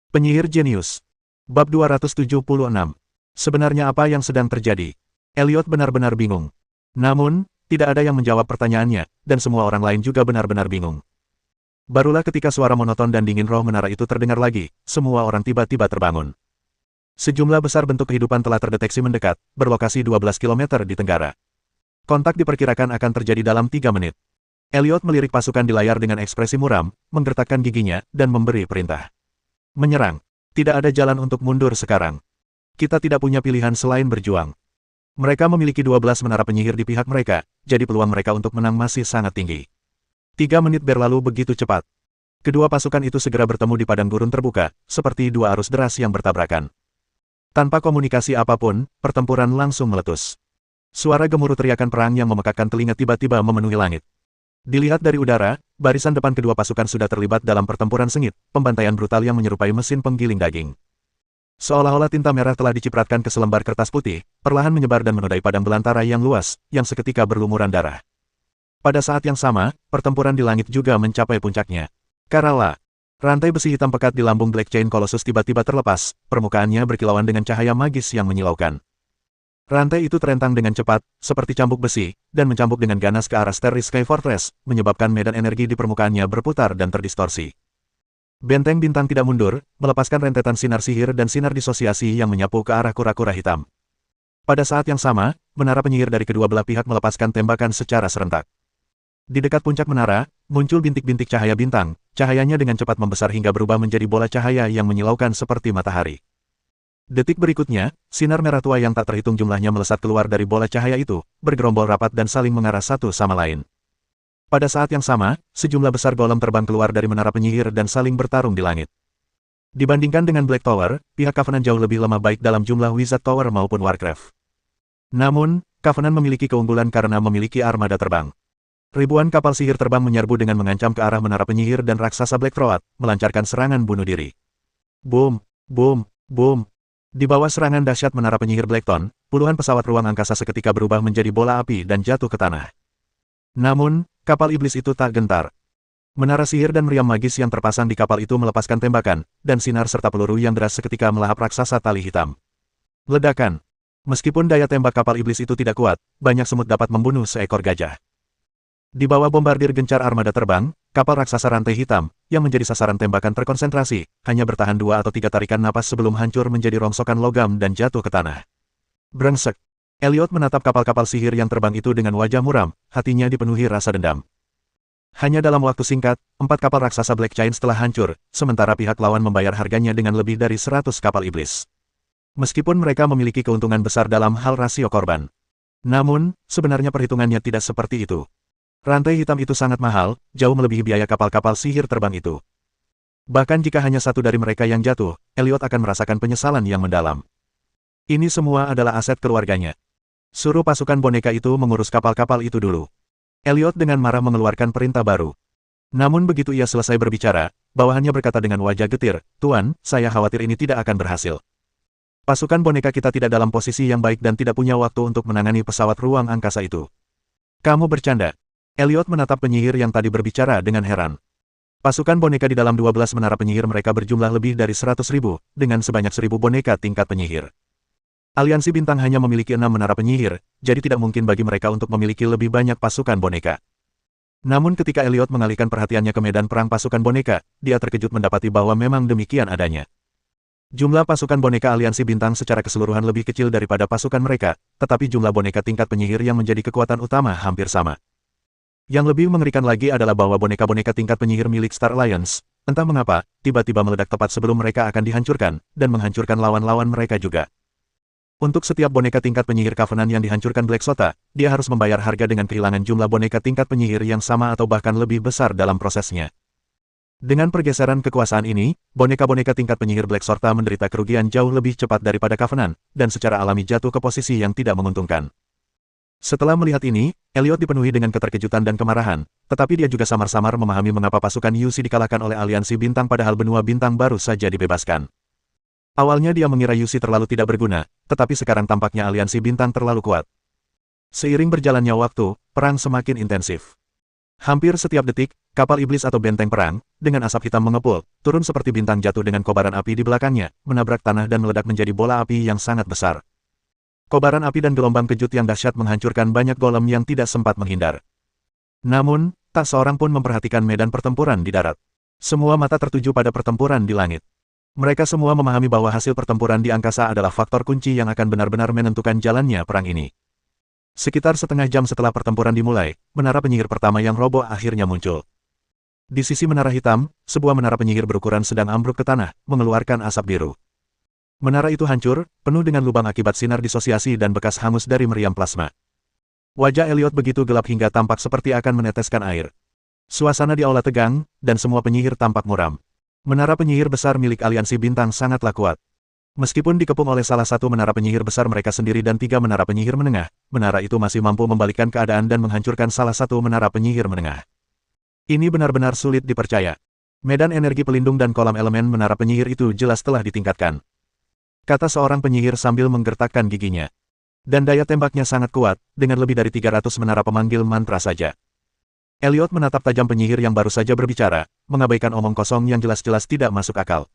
Penyihir jenius. Bab 276. Sebenarnya apa yang sedang terjadi? Elliot benar-benar bingung. Namun, tidak ada yang menjawab pertanyaannya, dan semua orang lain juga benar-benar bingung. Barulah ketika suara monoton dan dingin roh menara itu terdengar lagi, semua orang tiba-tiba terbangun. Sejumlah besar bentuk kehidupan telah terdeteksi mendekat, berlokasi 12 km di tenggara. Kontak diperkirakan akan terjadi dalam 3 menit. Elliot melirik pasukan di layar dengan ekspresi muram, menggertakkan giginya, dan memberi perintah. Menyerang. Tidak ada jalan untuk mundur sekarang. Kita tidak punya pilihan selain berjuang. Mereka memiliki 12 menara penyihir di pihak mereka, jadi peluang mereka untuk menang masih sangat tinggi. 3 menit berlalu begitu cepat. Kedua pasukan itu segera bertemu di padang gurun terbuka, seperti dua arus deras yang bertabrakan. Tanpa komunikasi apapun, pertempuran langsung meletus. Suara gemuruh teriakan perang yang memekakkan telinga tiba-tiba memenuhi langit. Dilihat dari udara, barisan depan kedua pasukan sudah terlibat dalam pertempuran sengit, pembantaian brutal yang menyerupai mesin penggiling daging. Seolah-olah tinta merah telah dicipratkan ke selembar kertas putih, perlahan menyebar dan menodai padang belantara yang luas, yang seketika berlumuran darah. Pada saat yang sama, pertempuran di langit juga mencapai puncaknya. Karala. Rantai besi hitam pekat di lambung Black Chain Colossus tiba-tiba terlepas, permukaannya berkilauan dengan cahaya magis yang menyilaukan. Rantai itu terentang dengan cepat, seperti cambuk besi, dan mencambuk dengan ganas ke arah Starry Sky Fortress, menyebabkan medan energi di permukaannya berputar dan terdistorsi. Benteng bintang tidak mundur, melepaskan rentetan sinar sihir dan sinar disosiasi yang menyapu ke arah kura-kura hitam. Pada saat yang sama, menara penyihir dari kedua belah pihak melepaskan tembakan secara serentak. Di dekat puncak menara, muncul bintik-bintik cahaya bintang, cahayanya dengan cepat membesar hingga berubah menjadi bola cahaya yang menyilaukan seperti matahari. Detik berikutnya, sinar merah tua yang tak terhitung jumlahnya melesat keluar dari bola cahaya itu, bergerombol rapat dan saling mengarah satu sama lain. Pada saat yang sama, sejumlah besar golem terbang keluar dari menara penyihir dan saling bertarung di langit. Dibandingkan dengan Black Tower, pihak Covenant jauh lebih lemah baik dalam jumlah Wizard Tower maupun Warcraft. Namun, Covenant memiliki keunggulan karena memiliki armada terbang. Ribuan kapal sihir terbang menyerbu dengan mengancam ke arah menara penyihir dan raksasa Black Throat, melancarkan serangan bunuh diri. Boom, boom, boom. Di bawah serangan dahsyat menara penyihir Blackton, puluhan pesawat ruang angkasa seketika berubah menjadi bola api dan jatuh ke tanah. Namun, kapal iblis itu tak gentar. Menara sihir dan meriam magis yang terpasang di kapal itu melepaskan tembakan, dan sinar serta peluru yang deras seketika melahap raksasa tali hitam. Ledakan. Meskipun daya tembak kapal iblis itu tidak kuat, banyak semut dapat membunuh seekor gajah. Di bawah bombardir gencar armada terbang, kapal raksasa rantai hitam, yang menjadi sasaran tembakan terkonsentrasi, hanya bertahan 2 atau 3 tarikan napas sebelum hancur menjadi rongsokan logam dan jatuh ke tanah. Brengsek. Elliot menatap kapal-kapal sihir yang terbang itu dengan wajah muram, hatinya dipenuhi rasa dendam. Hanya dalam waktu singkat, 4 kapal raksasa Black Chains telah hancur, sementara pihak lawan membayar harganya dengan lebih dari 100 kapal iblis. Meskipun mereka memiliki keuntungan besar dalam hal rasio korban. Namun, sebenarnya perhitungannya tidak seperti itu. Rantai hitam itu sangat mahal, jauh melebihi biaya kapal-kapal sihir terbang itu. Bahkan jika hanya satu dari mereka yang jatuh, Elliot akan merasakan penyesalan yang mendalam. Ini semua adalah aset keluarganya. Suruh pasukan boneka itu mengurus kapal-kapal itu dulu. Elliot dengan marah mengeluarkan perintah baru. Namun begitu ia selesai berbicara, bawahannya berkata dengan wajah getir, "Tuan, saya khawatir ini tidak akan berhasil. Pasukan boneka kita tidak dalam posisi yang baik dan tidak punya waktu untuk menangani pesawat ruang angkasa itu." "Kamu bercanda?" Elliot menatap penyihir yang tadi berbicara dengan heran. Pasukan boneka di dalam 12 menara penyihir mereka berjumlah lebih dari 100.000, dengan sebanyak 1.000 boneka tingkat penyihir. Aliansi Bintang hanya memiliki 6 menara penyihir, jadi tidak mungkin bagi mereka untuk memiliki lebih banyak pasukan boneka. Namun ketika Elliot mengalihkan perhatiannya ke medan perang pasukan boneka, dia terkejut mendapati bahwa memang demikian adanya. Jumlah pasukan boneka Aliansi Bintang secara keseluruhan lebih kecil daripada pasukan mereka, tetapi jumlah boneka tingkat penyihir yang menjadi kekuatan utama hampir sama. Yang lebih mengerikan lagi adalah bahwa boneka-boneka tingkat penyihir milik Star Alliance, entah mengapa, tiba-tiba meledak tepat sebelum mereka akan dihancurkan, dan menghancurkan lawan-lawan mereka juga. Untuk setiap boneka tingkat penyihir Covenant yang dihancurkan Black Sota, dia harus membayar harga dengan kehilangan jumlah boneka tingkat penyihir yang sama atau bahkan lebih besar dalam prosesnya. Dengan pergeseran kekuasaan ini, boneka-boneka tingkat penyihir Black Sota menderita kerugian jauh lebih cepat daripada Covenant, dan secara alami jatuh ke posisi yang tidak menguntungkan. Setelah melihat ini, Elliot dipenuhi dengan keterkejutan dan kemarahan, tetapi dia juga samar-samar memahami mengapa pasukan UC dikalahkan oleh Aliansi Bintang padahal benua bintang baru saja dibebaskan. Awalnya dia mengira UC terlalu tidak berguna, tetapi sekarang tampaknya Aliansi Bintang terlalu kuat. Seiring berjalannya waktu, perang semakin intensif. Hampir setiap detik, kapal iblis atau benteng perang, dengan asap hitam mengepul, turun seperti bintang jatuh dengan kobaran api di belakangnya, menabrak tanah dan meledak menjadi bola api yang sangat besar. Kobaran api dan gelombang kejut yang dahsyat menghancurkan banyak golem yang tidak sempat menghindar. Namun, tak seorang pun memperhatikan medan pertempuran di darat. Semua mata tertuju pada pertempuran di langit. Mereka semua memahami bahwa hasil pertempuran di angkasa adalah faktor kunci yang akan benar-benar menentukan jalannya perang ini. Sekitar setengah jam setelah pertempuran dimulai, menara penyihir pertama yang roboh akhirnya muncul. Di sisi menara hitam, sebuah menara penyihir berukuran sedang ambruk ke tanah, mengeluarkan asap biru. Menara itu hancur, penuh dengan lubang akibat sinar disosiasi dan bekas hangus dari meriam plasma. Wajah Elliot begitu gelap hingga tampak seperti akan meneteskan air. Suasana di aula tegang, dan semua penyihir tampak muram. Menara penyihir besar milik Aliansi Bintang sangatlah kuat. Meskipun dikepung oleh salah satu menara penyihir besar mereka sendiri dan 3 menara penyihir menengah, menara itu masih mampu membalikkan keadaan dan menghancurkan salah satu menara penyihir menengah. Ini benar-benar sulit dipercaya. Medan energi pelindung dan kolam elemen menara penyihir itu jelas telah ditingkatkan. Kata seorang penyihir sambil menggertakkan giginya. Dan daya tembaknya sangat kuat, dengan lebih dari 300 menara pemanggil mantra saja. Elliot menatap tajam penyihir yang baru saja berbicara, mengabaikan omong kosong yang jelas-jelas tidak masuk akal.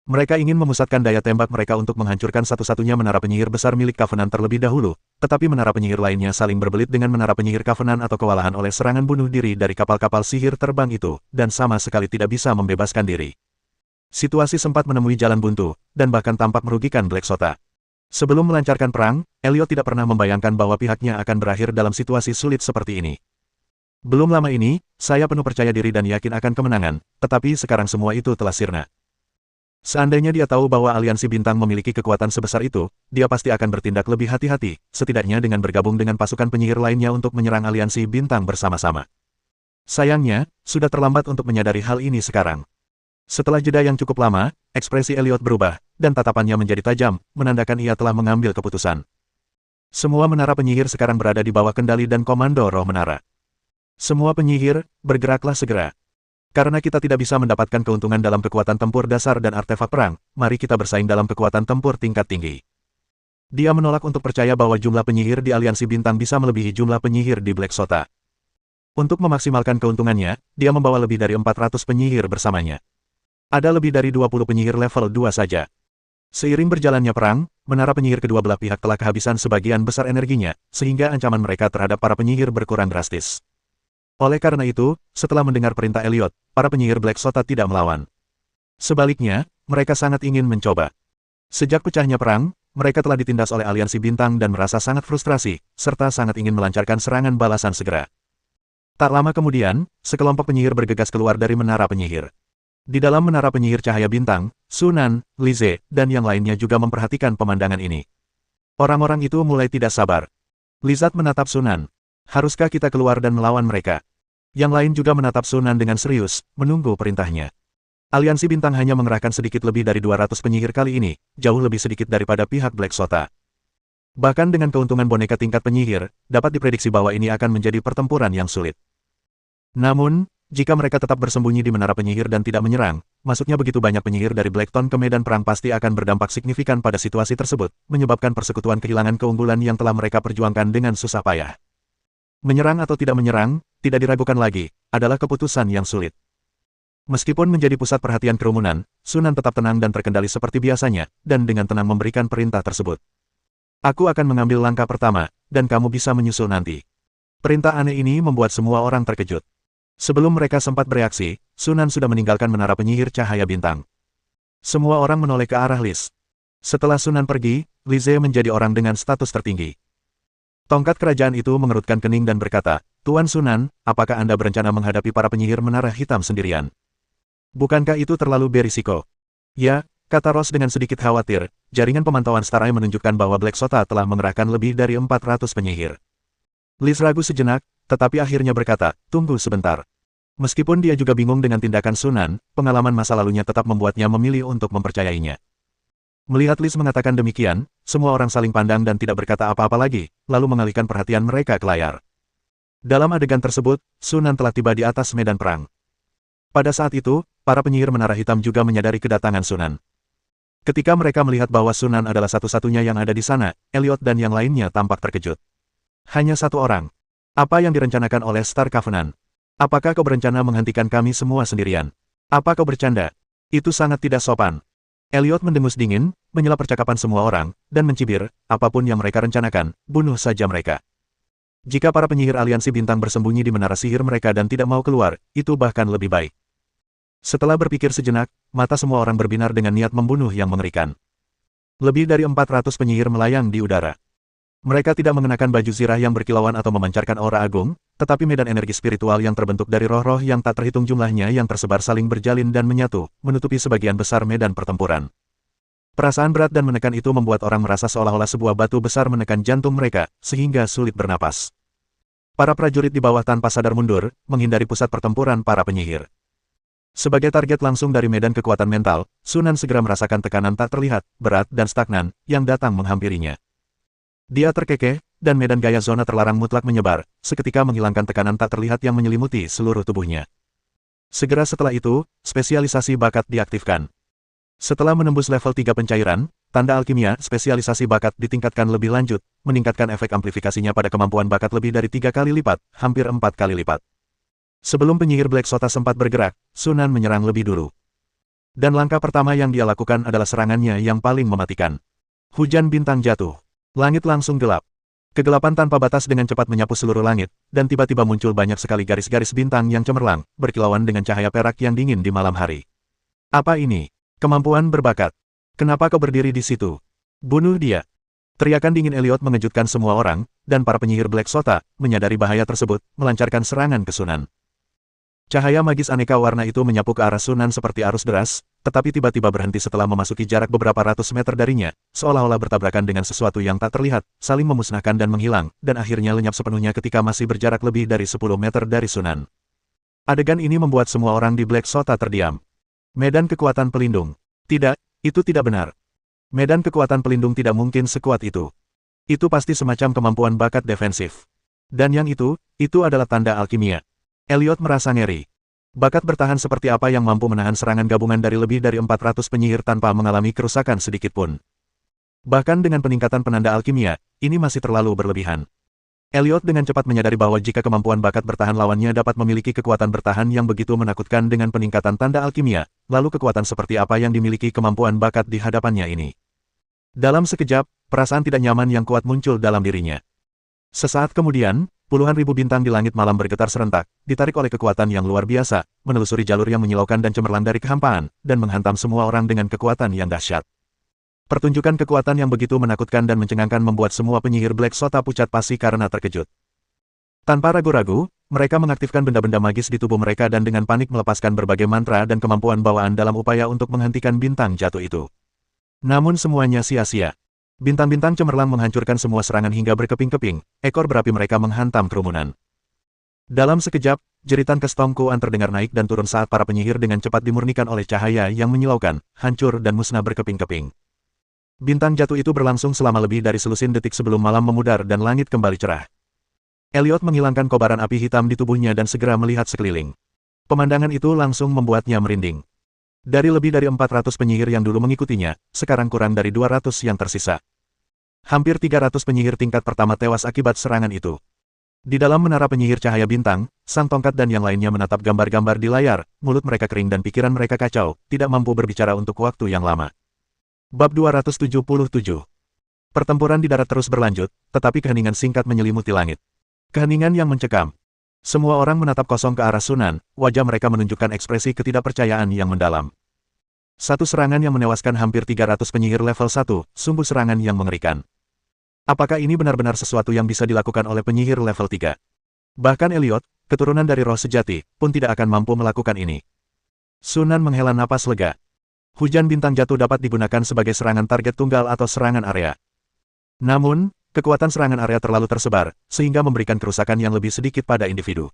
Mereka ingin memusatkan daya tembak mereka untuk menghancurkan satu-satunya menara penyihir besar milik Covenant terlebih dahulu, tetapi menara penyihir lainnya saling berbelit dengan menara penyihir Covenant atau kewalahan oleh serangan bunuh diri dari kapal-kapal sihir terbang itu, dan sama sekali tidak bisa membebaskan diri. Situasi sempat menemui jalan buntu, dan bahkan tampak merugikan Black Sota. Sebelum melancarkan perang, Elliot tidak pernah membayangkan bahwa pihaknya akan berakhir dalam situasi sulit seperti ini. Belum lama ini, saya penuh percaya diri dan yakin akan kemenangan, tetapi sekarang semua itu telah sirna. Seandainya dia tahu bahwa Aliansi Bintang memiliki kekuatan sebesar itu, dia pasti akan bertindak lebih hati-hati, setidaknya dengan bergabung dengan pasukan penyihir lainnya untuk menyerang Aliansi Bintang bersama-sama. Sayangnya, sudah terlambat untuk menyadari hal ini sekarang. Setelah jeda yang cukup lama, ekspresi Elliot berubah, dan tatapannya menjadi tajam, menandakan ia telah mengambil keputusan. Semua menara penyihir sekarang berada di bawah kendali dan komando roh menara. Semua penyihir, bergeraklah segera. Karena kita tidak bisa mendapatkan keuntungan dalam kekuatan tempur dasar dan artefak perang, mari kita bersaing dalam kekuatan tempur tingkat tinggi. Dia menolak untuk percaya bahwa jumlah penyihir di Aliansi Bintang bisa melebihi jumlah penyihir di Black Sota. Untuk memaksimalkan keuntungannya, dia membawa lebih dari 400 penyihir bersamanya. Ada lebih dari 20 penyihir level 2 saja. Seiring berjalannya perang, menara penyihir kedua belah pihak telah kehabisan sebagian besar energinya, sehingga ancaman mereka terhadap para penyihir berkurang drastis. Oleh karena itu, setelah mendengar perintah Elliot, para penyihir Black Sota tidak melawan. Sebaliknya, mereka sangat ingin mencoba. Sejak pecahnya perang, mereka telah ditindas oleh Aliansi Bintang dan merasa sangat frustrasi, serta sangat ingin melancarkan serangan balasan segera. Tak lama kemudian, sekelompok penyihir bergegas keluar dari menara penyihir. Di dalam menara penyihir cahaya bintang, Sunan, Lize, dan yang lainnya juga memperhatikan pemandangan ini. Orang-orang itu mulai tidak sabar. Lizard menatap Sunan. Haruskah kita keluar dan melawan mereka? Yang lain juga menatap Sunan dengan serius, menunggu perintahnya. Aliansi Bintang hanya mengerahkan sedikit lebih dari 200 penyihir kali ini, jauh lebih sedikit daripada pihak Black Sota. Bahkan dengan keuntungan boneka tingkat penyihir, dapat diprediksi bahwa ini akan menjadi pertempuran yang sulit. Namun, jika mereka tetap bersembunyi di menara penyihir dan tidak menyerang, masuknya begitu banyak penyihir dari Blackton ke medan perang pasti akan berdampak signifikan pada situasi tersebut, menyebabkan persekutuan kehilangan keunggulan yang telah mereka perjuangkan dengan susah payah. Menyerang atau tidak menyerang, tidak diragukan lagi, adalah keputusan yang sulit. Meskipun menjadi pusat perhatian kerumunan, Sunan tetap tenang dan terkendali seperti biasanya, dan dengan tenang memberikan perintah tersebut. Aku akan mengambil langkah pertama, dan kamu bisa menyusul nanti. Perintah aneh ini membuat semua orang terkejut. Sebelum mereka sempat bereaksi, Sunan sudah meninggalkan menara penyihir cahaya bintang. Semua orang menoleh ke arah Liz. Setelah Sunan pergi, Lize menjadi orang dengan status tertinggi. Tongkat kerajaan itu mengerutkan kening dan berkata, Tuan Sunan, apakah Anda berencana menghadapi para penyihir menara hitam sendirian? Bukankah itu terlalu berisiko? Ya, kata Ross dengan sedikit khawatir, jaringan pemantauan Star Eye menunjukkan bahwa Black Sota telah mengerahkan lebih dari 400 penyihir. Liz ragu sejenak, tetapi akhirnya berkata, tunggu sebentar. Meskipun dia juga bingung dengan tindakan Sunan, pengalaman masa lalunya tetap membuatnya memilih untuk mempercayainya. Melihat Liz mengatakan demikian, semua orang saling pandang dan tidak berkata apa-apa lagi, lalu mengalihkan perhatian mereka ke layar. Dalam adegan tersebut, Sunan telah tiba di atas medan perang. Pada saat itu, para penyihir menara hitam juga menyadari kedatangan Sunan. Ketika mereka melihat bahwa Sunan adalah satu-satunya yang ada di sana, Elliot dan yang lainnya tampak terkejut. Hanya satu orang. Apa yang direncanakan oleh Star Covenant? Apakah kau berencana menghentikan kami semua sendirian? Apa kau bercanda? Itu sangat tidak sopan. Elliot mendengus dingin, menyela percakapan semua orang, dan mencibir, apapun yang mereka rencanakan, bunuh saja mereka. Jika para penyihir aliansi bintang bersembunyi di menara sihir mereka dan tidak mau keluar, itu bahkan lebih baik. Setelah berpikir sejenak, mata semua orang berbinar dengan niat membunuh yang mengerikan. Lebih dari 400 penyihir melayang di udara. Mereka tidak mengenakan baju zirah yang berkilauan atau memancarkan aura agung, tetapi medan energi spiritual yang terbentuk dari roh-roh yang tak terhitung jumlahnya yang tersebar saling berjalin dan menyatu, menutupi sebagian besar medan pertempuran. Perasaan berat dan menekan itu membuat orang merasa seolah-olah sebuah batu besar menekan jantung mereka, sehingga sulit bernapas. Para prajurit di bawah tanpa sadar mundur, menghindari pusat pertempuran para penyihir. Sebagai target langsung dari medan kekuatan mental, Sunan segera merasakan tekanan tak terlihat, berat dan stagnan, yang datang menghampirinya. Dia terkekeh, dan medan gaya zona terlarang mutlak menyebar, seketika menghilangkan tekanan tak terlihat yang menyelimuti seluruh tubuhnya. Segera setelah itu, spesialisasi bakat diaktifkan. Setelah menembus level 3 pencairan, tanda alkimia spesialisasi bakat ditingkatkan lebih lanjut, meningkatkan efek amplifikasinya pada kemampuan bakat lebih dari 3 kali lipat, hampir 4 kali lipat. Sebelum penyihir Black Sota sempat bergerak, Sunan menyerang lebih dulu. Dan langkah pertama yang dia lakukan adalah serangannya yang paling mematikan. Hujan bintang jatuh. Langit langsung gelap. Kegelapan tanpa batas dengan cepat menyapu seluruh langit, dan tiba-tiba muncul banyak sekali garis-garis bintang yang cemerlang, berkilauan dengan cahaya perak yang dingin di malam hari. Apa ini? Kemampuan berbakat. Kenapa kau berdiri di situ? Bunuh dia. Teriakan dingin Elliot mengejutkan semua orang, dan para penyihir Black Sota, menyadari bahaya tersebut, melancarkan serangan ke Sunan. Cahaya magis aneka warna itu menyapu ke arah Sunan seperti arus deras, tetapi tiba-tiba berhenti setelah memasuki jarak beberapa ratus meter darinya, seolah-olah bertabrakan dengan sesuatu yang tak terlihat, saling memusnahkan dan menghilang, dan akhirnya lenyap sepenuhnya ketika masih berjarak lebih dari 10 meter dari Sunan. Adegan ini membuat semua orang di Black Sota terdiam. Medan kekuatan pelindung. Tidak, itu tidak benar. Medan kekuatan pelindung tidak mungkin sekuat itu. Itu pasti semacam kemampuan bakat defensif. Dan yang itu adalah tanda alkimia. Elliot merasa ngeri. Bakat bertahan seperti apa yang mampu menahan serangan gabungan dari lebih dari 400 penyihir tanpa mengalami kerusakan sedikitpun. Bahkan dengan peningkatan penanda alkimia, ini masih terlalu berlebihan. Elliot dengan cepat menyadari bahwa jika kemampuan bakat bertahan lawannya dapat memiliki kekuatan bertahan yang begitu menakutkan dengan peningkatan tanda alkimia, lalu kekuatan seperti apa yang dimiliki kemampuan bakat di hadapannya ini. Dalam sekejap, perasaan tidak nyaman yang kuat muncul dalam dirinya. Sesaat kemudian, puluhan ribu bintang di langit malam bergetar serentak, ditarik oleh kekuatan yang luar biasa, menelusuri jalur yang menyilaukan dan cemerlang dari kehampaan, dan menghantam semua orang dengan kekuatan yang dahsyat. Pertunjukan kekuatan yang begitu menakutkan dan mencengangkan membuat semua penyihir Black Sota pucat pasi karena terkejut. Tanpa ragu-ragu, mereka mengaktifkan benda-benda magis di tubuh mereka dan dengan panik melepaskan berbagai mantra dan kemampuan bawaan dalam upaya untuk menghentikan bintang jatuh itu. Namun semuanya sia-sia. Bintang-bintang cemerlang menghancurkan semua serangan hingga berkeping-keping, ekor berapi mereka menghantam kerumunan. Dalam sekejap, jeritan kestongkuan terdengar naik dan turun saat para penyihir dengan cepat dimurnikan oleh cahaya yang menyilaukan, hancur dan musnah berkeping-keping. Bintang jatuh itu berlangsung selama lebih dari selusin detik sebelum malam memudar dan langit kembali cerah. Elliot menghilangkan kobaran api hitam di tubuhnya dan segera melihat sekeliling. Pemandangan itu langsung membuatnya merinding. Dari lebih dari 400 penyihir yang dulu mengikutinya, sekarang kurang dari 200 yang tersisa. Hampir 300 penyihir tingkat pertama tewas akibat serangan itu. Di dalam menara penyihir cahaya bintang, Sang Tongkat dan yang lainnya menatap gambar-gambar di layar, mulut mereka kering dan pikiran mereka kacau, tidak mampu berbicara untuk waktu yang lama. Bab 277. Pertempuran di darat terus berlanjut, tetapi keheningan singkat menyelimuti langit. Keheningan yang mencekam. Semua orang menatap kosong ke arah Sunan, wajah mereka menunjukkan ekspresi ketidakpercayaan yang mendalam. Satu serangan yang menewaskan hampir 300 penyihir level 1, sungguh serangan yang mengerikan. Apakah ini benar-benar sesuatu yang bisa dilakukan oleh penyihir level 3? Bahkan Elliot, keturunan dari roh sejati, pun tidak akan mampu melakukan ini. Sunan menghela napas lega. Hujan bintang jatuh dapat digunakan sebagai serangan target tunggal atau serangan area. Namun, kekuatan serangan area terlalu tersebar, sehingga memberikan kerusakan yang lebih sedikit pada individu.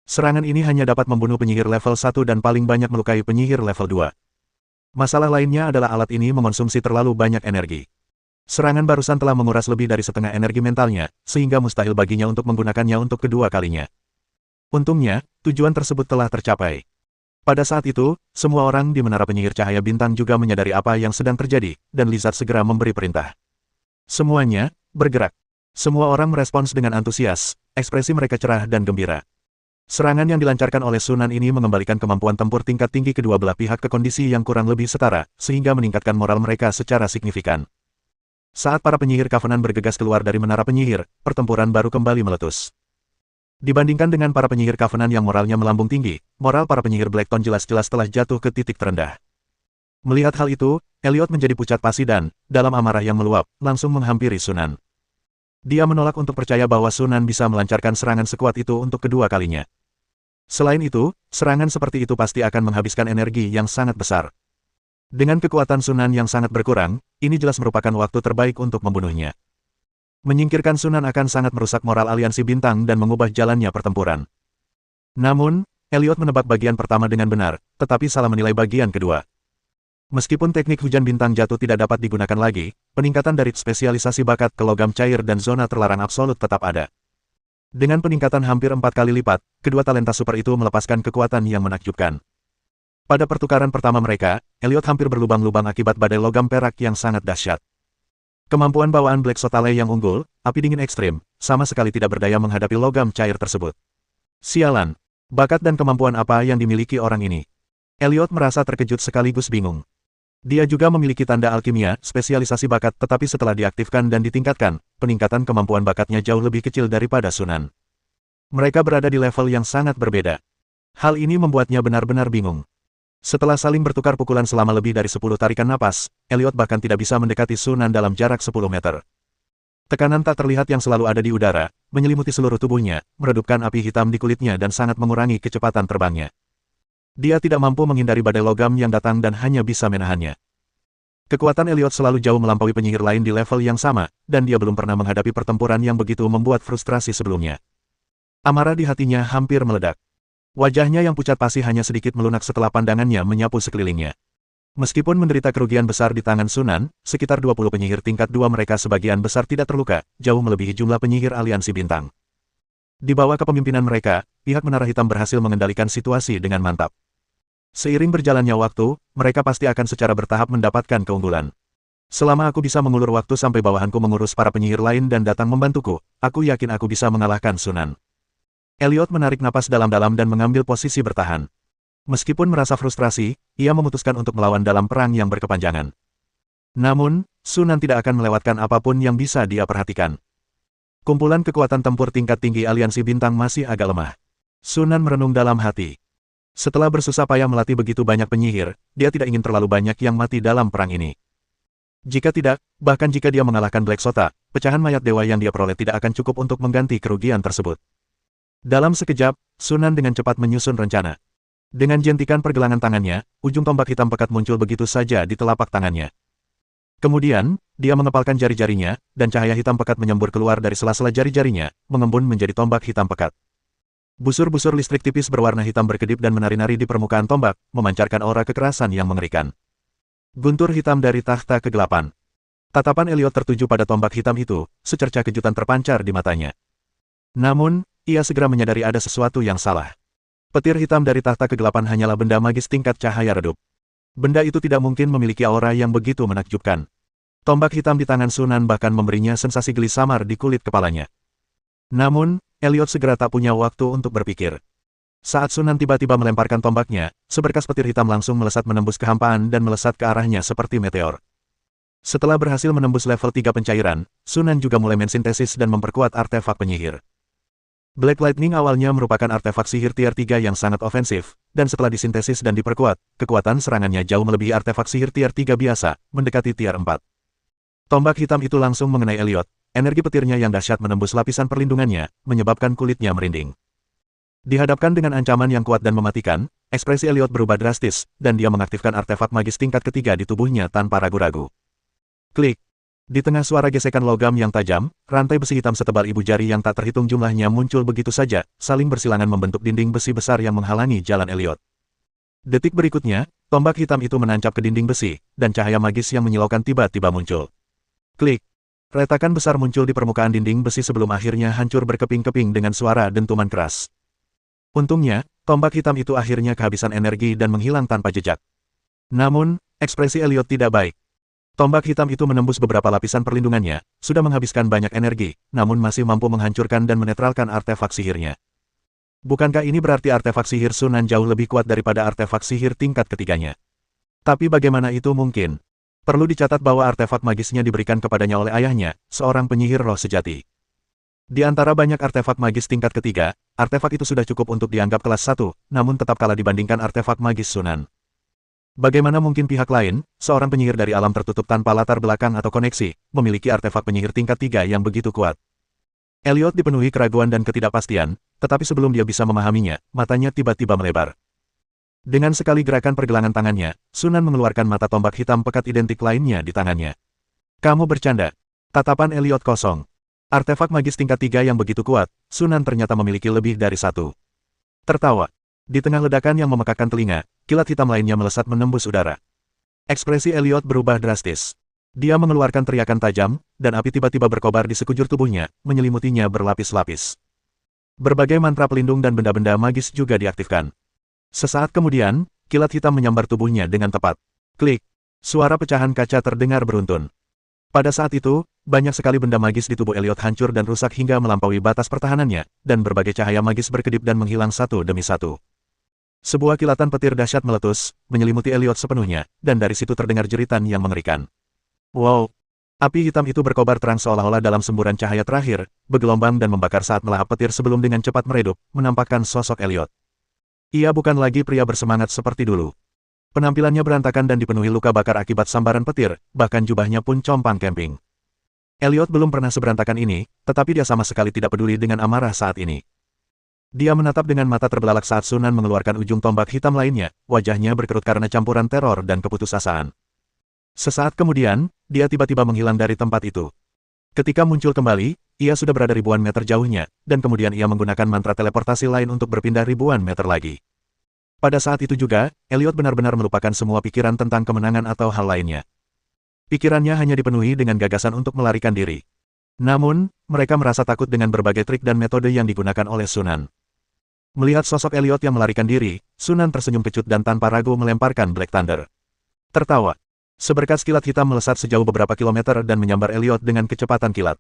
Serangan ini hanya dapat membunuh penyihir level 1 dan paling banyak melukai penyihir level 2. Masalah lainnya adalah alat ini mengonsumsi terlalu banyak energi. Serangan barusan telah menguras lebih dari setengah energi mentalnya, sehingga mustahil baginya untuk menggunakannya untuk kedua kalinya. Untungnya, tujuan tersebut telah tercapai. Pada saat itu, semua orang di menara penyihir cahaya bintang juga menyadari apa yang sedang terjadi, dan Lizard segera memberi perintah. Semuanya, bergerak. Semua orang merespons dengan antusias, ekspresi mereka cerah dan gembira. Serangan yang dilancarkan oleh Sunan ini mengembalikan kemampuan tempur tingkat tinggi kedua belah pihak ke kondisi yang kurang lebih setara, sehingga meningkatkan moral mereka secara signifikan. Saat para penyihir Covenant bergegas keluar dari menara penyihir, pertempuran baru kembali meletus. Dibandingkan dengan para penyihir Covenant yang moralnya melambung tinggi, moral para penyihir Blackton jelas-jelas telah jatuh ke titik terendah. Melihat hal itu, Elliot menjadi pucat pasi dan, dalam amarah yang meluap, langsung menghampiri Sunan. Dia menolak untuk percaya bahwa Sunan bisa melancarkan serangan sekuat itu untuk kedua kalinya. Selain itu, serangan seperti itu pasti akan menghabiskan energi yang sangat besar. Dengan kekuatan Sunan yang sangat berkurang, ini jelas merupakan waktu terbaik untuk membunuhnya. Menyingkirkan Sunan akan sangat merusak moral aliansi bintang dan mengubah jalannya pertempuran. Namun, Elliot menebak bagian pertama dengan benar, tetapi salah menilai bagian kedua. Meskipun teknik hujan bintang jatuh tidak dapat digunakan lagi, peningkatan dari spesialisasi bakat ke logam cair dan zona terlarang absolut tetap ada. Dengan peningkatan hampir 4 kali lipat, kedua talenta super itu melepaskan kekuatan yang menakjubkan. Pada pertukaran pertama mereka, Elliot hampir berlubang-lubang akibat badai logam perak yang sangat dahsyat. Kemampuan bawaan Black Sotale yang unggul, api dingin ekstrim, sama sekali tidak berdaya menghadapi logam cair tersebut. Sialan, bakat dan kemampuan apa yang dimiliki orang ini? Elliot merasa terkejut sekaligus bingung. Dia juga memiliki tanda alkimia, spesialisasi bakat, tetapi setelah diaktifkan dan ditingkatkan, peningkatan kemampuan bakatnya jauh lebih kecil daripada Sunan. Mereka berada di level yang sangat berbeda. Hal ini membuatnya benar-benar bingung. Setelah saling bertukar pukulan selama lebih dari 10 tarikan napas, Elliot bahkan tidak bisa mendekati Sunan dalam jarak 10 meter. Tekanan tak terlihat yang selalu ada di udara, menyelimuti seluruh tubuhnya, meredupkan api hitam di kulitnya dan sangat mengurangi kecepatan terbangnya. Dia tidak mampu menghindari badai logam yang datang dan hanya bisa menahannya. Kekuatan Elliot selalu jauh melampaui penyihir lain di level yang sama, dan dia belum pernah menghadapi pertempuran yang begitu membuat frustrasi sebelumnya. Amarah di hatinya hampir meledak. Wajahnya yang pucat pasi hanya sedikit melunak setelah pandangannya menyapu sekelilingnya. Meskipun menderita kerugian besar di tangan Sunan, sekitar 20 penyihir tingkat 2 mereka sebagian besar tidak terluka, jauh melebihi jumlah penyihir aliansi bintang. Di bawah kepemimpinan mereka, pihak Menara Hitam berhasil mengendalikan situasi dengan mantap. Seiring berjalannya waktu, mereka pasti akan secara bertahap mendapatkan keunggulan. Selama aku bisa mengulur waktu sampai bawahanku mengurus para penyihir lain dan datang membantuku, aku yakin aku bisa mengalahkan Sunan. Elliot menarik napas dalam-dalam dan mengambil posisi bertahan. Meskipun merasa frustrasi, ia memutuskan untuk melawan dalam perang yang berkepanjangan. Namun, Sunan tidak akan melewatkan apapun yang bisa dia perhatikan. Kumpulan kekuatan tempur tingkat tinggi aliansi bintang masih agak lemah. Sunan merenung dalam hati. Setelah bersusah payah melatih begitu banyak penyihir, dia tidak ingin terlalu banyak yang mati dalam perang ini. Jika tidak, bahkan jika dia mengalahkan Black Sota, pecahan mayat dewa yang dia peroleh tidak akan cukup untuk mengganti kerugian tersebut. Dalam sekejap, Sunan dengan cepat menyusun rencana. Dengan jentikan pergelangan tangannya, ujung tombak hitam pekat muncul begitu saja di telapak tangannya. Kemudian, dia mengepalkan jari-jarinya, dan cahaya hitam pekat menyembur keluar dari sela-sela jari-jarinya, mengembun menjadi tombak hitam pekat. Busur-busur listrik tipis berwarna hitam berkedip dan menari-nari di permukaan tombak, memancarkan aura kekerasan yang mengerikan. Guntur hitam dari tahta kegelapan. Tatapan Elliot tertuju pada tombak hitam itu, secercah kejutan terpancar di matanya. Namun, ia segera menyadari ada sesuatu yang salah. Petir hitam dari tahta kegelapan hanyalah benda magis tingkat cahaya redup. Benda itu tidak mungkin memiliki aura yang begitu menakjubkan. Tombak hitam di tangan Sunan bahkan memberinya sensasi geli samar di kulit kepalanya. Namun, Elliot segera tak punya waktu untuk berpikir. Saat Sunan tiba-tiba melemparkan tombaknya, seberkas petir hitam langsung melesat menembus kehampaan dan melesat ke arahnya seperti meteor. Setelah berhasil menembus level 3 pencairan, Sunan juga mulai mensintesis dan memperkuat artefak penyihir. Black Lightning awalnya merupakan artefak sihir tier 3 yang sangat ofensif, dan setelah disintesis dan diperkuat, kekuatan serangannya jauh melebihi artefak sihir tier 3 biasa, mendekati tier 4. Tombak hitam itu langsung mengenai Elliot. Energi petirnya yang dahsyat menembus lapisan perlindungannya, menyebabkan kulitnya merinding. Dihadapkan dengan ancaman yang kuat dan mematikan, ekspresi Elliot berubah drastis, dan dia mengaktifkan artefak magis tingkat ketiga di tubuhnya tanpa ragu-ragu. Klik. Di tengah suara gesekan logam yang tajam, rantai besi hitam setebal ibu jari yang tak terhitung jumlahnya muncul begitu saja, saling bersilangan membentuk dinding besi besar yang menghalangi jalan Elliot. Detik berikutnya, tombak hitam itu menancap ke dinding besi, dan cahaya magis yang menyilaukan tiba-tiba muncul. Klik. Retakan besar muncul di permukaan dinding besi sebelum akhirnya hancur berkeping-keping dengan suara dentuman keras. Untungnya, tombak hitam itu akhirnya kehabisan energi dan menghilang tanpa jejak. Namun, ekspresi Elliot tidak baik. Tombak hitam itu menembus beberapa lapisan perlindungannya, sudah menghabiskan banyak energi, namun masih mampu menghancurkan dan menetralkan artefak sihirnya. Bukankah ini berarti artefak sihir Sunan jauh lebih kuat daripada artefak sihir tingkat ketiganya? Tapi bagaimana itu mungkin? Perlu dicatat bahwa artefak magisnya diberikan kepadanya oleh ayahnya, seorang penyihir roh sejati. Di antara banyak artefak magis tingkat ketiga, artefak itu sudah cukup untuk dianggap kelas 1, namun tetap kalah dibandingkan artefak magis Sunan. Bagaimana mungkin pihak lain, seorang penyihir dari alam tertutup tanpa latar belakang atau koneksi, memiliki artefak penyihir tingkat 3 yang begitu kuat? Elliot dipenuhi keraguan dan ketidakpastian, tetapi sebelum dia bisa memahaminya, matanya tiba-tiba melebar. Dengan sekali gerakan pergelangan tangannya, Sunan mengeluarkan mata tombak hitam pekat identik lainnya di tangannya. Kamu bercanda. Tatapan Elliot kosong. Artefak magis tingkat 3 yang begitu kuat, Sunan ternyata memiliki lebih dari satu. Tertawa. Di tengah ledakan yang memekakkan telinga, kilat hitam lainnya melesat menembus udara. Ekspresi Elliot berubah drastis. Dia mengeluarkan teriakan tajam, dan api tiba-tiba berkobar di sekujur tubuhnya, menyelimutinya berlapis-lapis. Berbagai mantra pelindung dan benda-benda magis juga diaktifkan. Sesaat kemudian, kilat hitam menyambar tubuhnya dengan tepat. Klik. Suara pecahan kaca terdengar beruntun. Pada saat itu, banyak sekali benda magis di tubuh Elliot hancur dan rusak hingga melampaui batas pertahanannya, dan berbagai cahaya magis berkedip dan menghilang satu demi satu. Sebuah kilatan petir dahsyat meletus, menyelimuti Elliot sepenuhnya, dan dari situ terdengar jeritan yang mengerikan. Wow! Api hitam itu berkobar terang seolah-olah dalam semburan cahaya terakhir, bergelombang dan membakar saat melahap petir sebelum dengan cepat meredup, menampakkan sosok Elliot. Ia bukan lagi pria bersemangat seperti dulu. Penampilannya berantakan dan dipenuhi luka bakar akibat sambaran petir, bahkan jubahnya pun compang camping. Elliot belum pernah seberantakan ini, tetapi dia sama sekali tidak peduli dengan amarah saat ini. Dia menatap dengan mata terbelalak saat Sunan mengeluarkan ujung tombak hitam lainnya, wajahnya berkerut karena campuran teror dan keputusasaan. Sesaat kemudian, dia tiba-tiba menghilang dari tempat itu. Ketika muncul kembali, ia sudah berada ribuan meter jauhnya, dan kemudian ia menggunakan mantra teleportasi lain untuk berpindah ribuan meter lagi. Pada saat itu juga, Elliot benar-benar melupakan semua pikiran tentang kemenangan atau hal lainnya. Pikirannya hanya dipenuhi dengan gagasan untuk melarikan diri. Namun, mereka merasa takut dengan berbagai trik dan metode yang digunakan oleh Sunan. Melihat sosok Elliot yang melarikan diri, Sunan tersenyum kecut dan tanpa ragu melemparkan Black Thunder. Tertawa. Seberkas kilat hitam melesat sejauh beberapa kilometer dan menyambar Elliot dengan kecepatan kilat.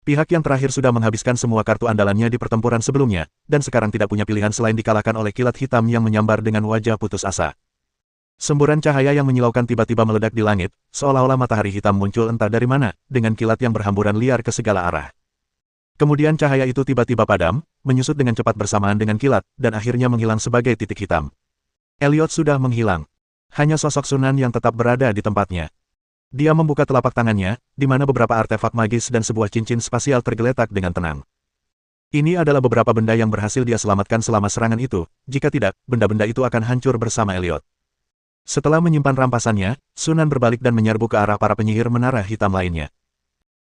Pihak yang terakhir sudah menghabiskan semua kartu andalannya di pertempuran sebelumnya, dan sekarang tidak punya pilihan selain dikalahkan oleh kilat hitam yang menyambar dengan wajah putus asa. Semburan cahaya yang menyilaukan tiba-tiba meledak di langit, seolah-olah matahari hitam muncul entah dari mana, dengan kilat yang berhamburan liar ke segala arah. Kemudian cahaya itu tiba-tiba padam, menyusut dengan cepat bersamaan dengan kilat, dan akhirnya menghilang sebagai titik hitam. Elliot sudah menghilang. Hanya sosok Sunan yang tetap berada di tempatnya. Dia membuka telapak tangannya, di mana beberapa artefak magis dan sebuah cincin spasial tergeletak dengan tenang. Ini adalah beberapa benda yang berhasil dia selamatkan selama serangan itu, jika tidak, benda-benda itu akan hancur bersama Elliot. Setelah menyimpan rampasannya, Sunan berbalik dan menyerbu ke arah para penyihir menara hitam lainnya.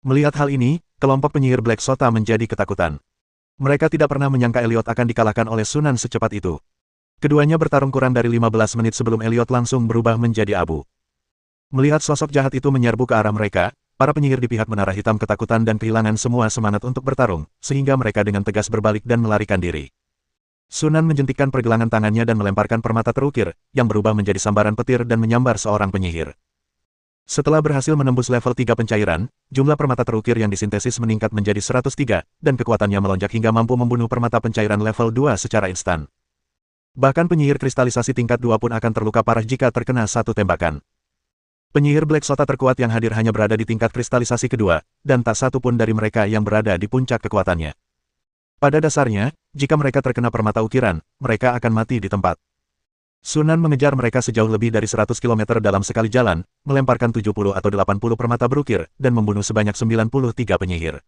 Melihat hal ini, kelompok penyihir Black Sota menjadi ketakutan. Mereka tidak pernah menyangka Elliot akan dikalahkan oleh Sunan secepat itu. Keduanya bertarung kurang dari 15 menit sebelum Elliot langsung berubah menjadi abu. Melihat sosok jahat itu menyerbu ke arah mereka, para penyihir di pihak menara hitam ketakutan dan kehilangan semua semangat untuk bertarung, sehingga mereka dengan tegas berbalik dan melarikan diri. Sunan menjentikkan pergelangan tangannya dan melemparkan permata terukir, yang berubah menjadi sambaran petir dan menyambar seorang penyihir. Setelah berhasil menembus level 3 pencairan, jumlah permata terukir yang disintesis meningkat menjadi 103, dan kekuatannya melonjak hingga mampu membunuh permata pencairan level 2 secara instan. Bahkan penyihir kristalisasi tingkat 2 pun akan terluka parah jika terkena satu tembakan. Penyihir Black Sota terkuat yang hadir hanya berada di tingkat kristalisasi kedua, dan tak satu pun dari mereka yang berada di puncak kekuatannya. Pada dasarnya, jika mereka terkena permata ukiran, mereka akan mati di tempat. Sunan mengejar mereka sejauh lebih dari 100 km dalam sekali jalan, melemparkan 70 atau 80 permata berukir, dan membunuh sebanyak 93 penyihir.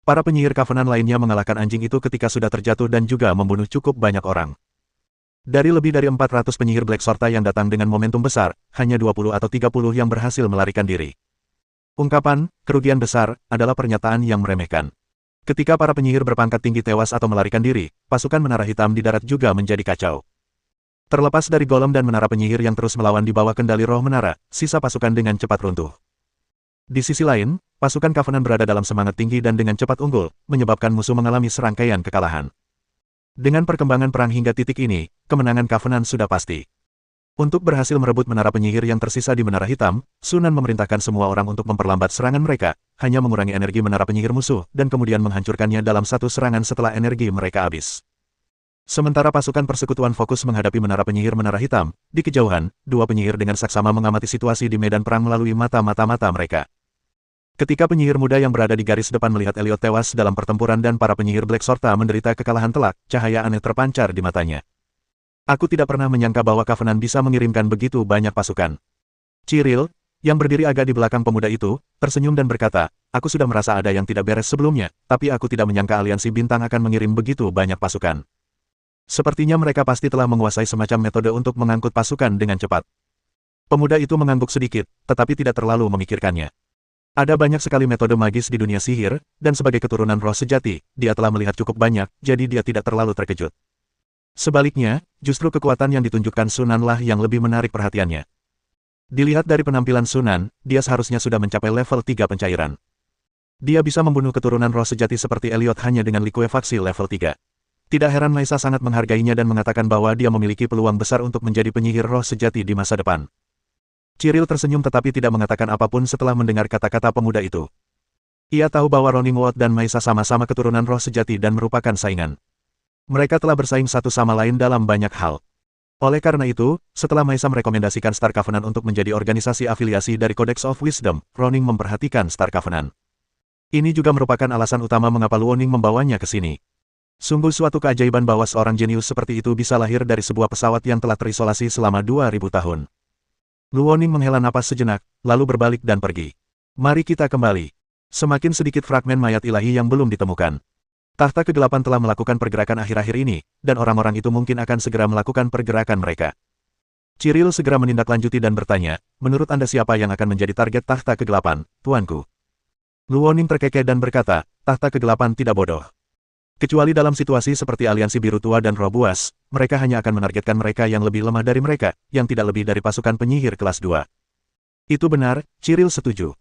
Para penyihir Covenant lainnya mengalahkan anjing itu ketika sudah terjatuh dan juga membunuh cukup banyak orang. Dari lebih dari 400 penyihir Black Sota yang datang dengan momentum besar, hanya 20 atau 30 yang berhasil melarikan diri. Ungkapan, kerugian besar, adalah pernyataan yang meremehkan. Ketika para penyihir berpangkat tinggi tewas atau melarikan diri, pasukan menara hitam di darat juga menjadi kacau. Terlepas dari golem dan menara penyihir yang terus melawan di bawah kendali roh menara, sisa pasukan dengan cepat runtuh. Di sisi lain, pasukan Covenant berada dalam semangat tinggi dan dengan cepat unggul, menyebabkan musuh mengalami serangkaian kekalahan. Dengan perkembangan perang hingga titik ini, kemenangan Covenant sudah pasti. Untuk berhasil merebut menara penyihir yang tersisa di menara hitam, Sunan memerintahkan semua orang untuk memperlambat serangan mereka, hanya mengurangi energi menara penyihir musuh, dan kemudian menghancurkannya dalam satu serangan setelah energi mereka habis. Sementara pasukan persekutuan fokus menghadapi menara penyihir menara hitam, di kejauhan, dua penyihir dengan saksama mengamati situasi di medan perang melalui mata-mata mereka. Ketika penyihir muda yang berada di garis depan melihat Elliot tewas dalam pertempuran dan para penyihir Black Sorta menderita kekalahan telak, cahaya aneh terpancar di matanya. Aku tidak pernah menyangka bahwa Covenant bisa mengirimkan begitu banyak pasukan. Cyril, yang berdiri agak di belakang pemuda itu, tersenyum dan berkata, aku sudah merasa ada yang tidak beres sebelumnya, tapi aku tidak menyangka aliansi bintang akan mengirim begitu banyak pasukan. Sepertinya mereka pasti telah menguasai semacam metode untuk mengangkut pasukan dengan cepat. Pemuda itu mengangguk sedikit, tetapi tidak terlalu memikirkannya. Ada banyak sekali metode magis di dunia sihir, dan sebagai keturunan roh sejati, dia telah melihat cukup banyak, jadi dia tidak terlalu terkejut. Sebaliknya, justru kekuatan yang ditunjukkan Sunanlah yang lebih menarik perhatiannya. Dilihat dari penampilan Sunan, dia seharusnya sudah mencapai level 3 pencairan. Dia bisa membunuh keturunan roh sejati seperti Elliot hanya dengan likuifaksi level 3. Tidak heran Maisa sangat menghargainya dan mengatakan bahwa dia memiliki peluang besar untuk menjadi penyihir roh sejati di masa depan. Cyril tersenyum tetapi tidak mengatakan apapun setelah mendengar kata-kata pemuda itu. Ia tahu bahwa Running World dan Maisa sama-sama keturunan roh sejati dan merupakan saingan. Mereka telah bersaing satu sama lain dalam banyak hal. Oleh karena itu, setelah Maisa merekomendasikan Star Covenant untuk menjadi organisasi afiliasi dari Codex of Wisdom, Running memperhatikan Star Covenant. Ini juga merupakan alasan utama mengapa Luoning membawanya ke sini. Sungguh suatu keajaiban bahwa seorang jenius seperti itu bisa lahir dari sebuah pesawat yang telah terisolasi selama 2000 tahun. Luoning menghela napas sejenak, lalu berbalik dan pergi. Mari kita kembali. Semakin sedikit fragmen mayat ilahi yang belum ditemukan. Tahta kegelapan telah melakukan pergerakan akhir-akhir ini, dan orang-orang itu mungkin akan segera melakukan pergerakan mereka. Cyril segera menindaklanjuti dan bertanya, menurut Anda siapa yang akan menjadi target tahta kegelapan, tuanku? Luoning terkekeh dan berkata, tahta kegelapan tidak bodoh. Kecuali dalam situasi seperti aliansi biru tua dan roh buas, mereka hanya akan menargetkan mereka yang lebih lemah dari mereka, yang tidak lebih dari pasukan penyihir kelas 2. Itu benar, Cyril setuju.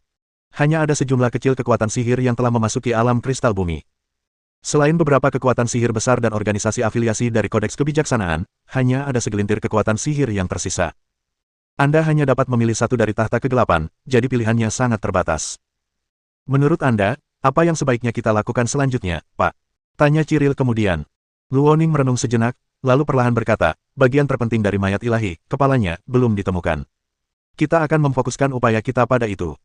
Hanya ada sejumlah kecil kekuatan sihir yang telah memasuki alam kristal bumi. Selain beberapa kekuatan sihir besar dan organisasi afiliasi dari Kodeks Kebijaksanaan, hanya ada segelintir kekuatan sihir yang tersisa. Anda hanya dapat memilih satu dari tahta kegelapan, jadi pilihannya sangat terbatas. Menurut Anda, apa yang sebaiknya kita lakukan selanjutnya, Pak? Tanya Cyril kemudian. Luoning merenung sejenak, lalu perlahan berkata, bagian terpenting dari mayat ilahi, kepalanya, belum ditemukan. Kita akan memfokuskan upaya kita pada itu.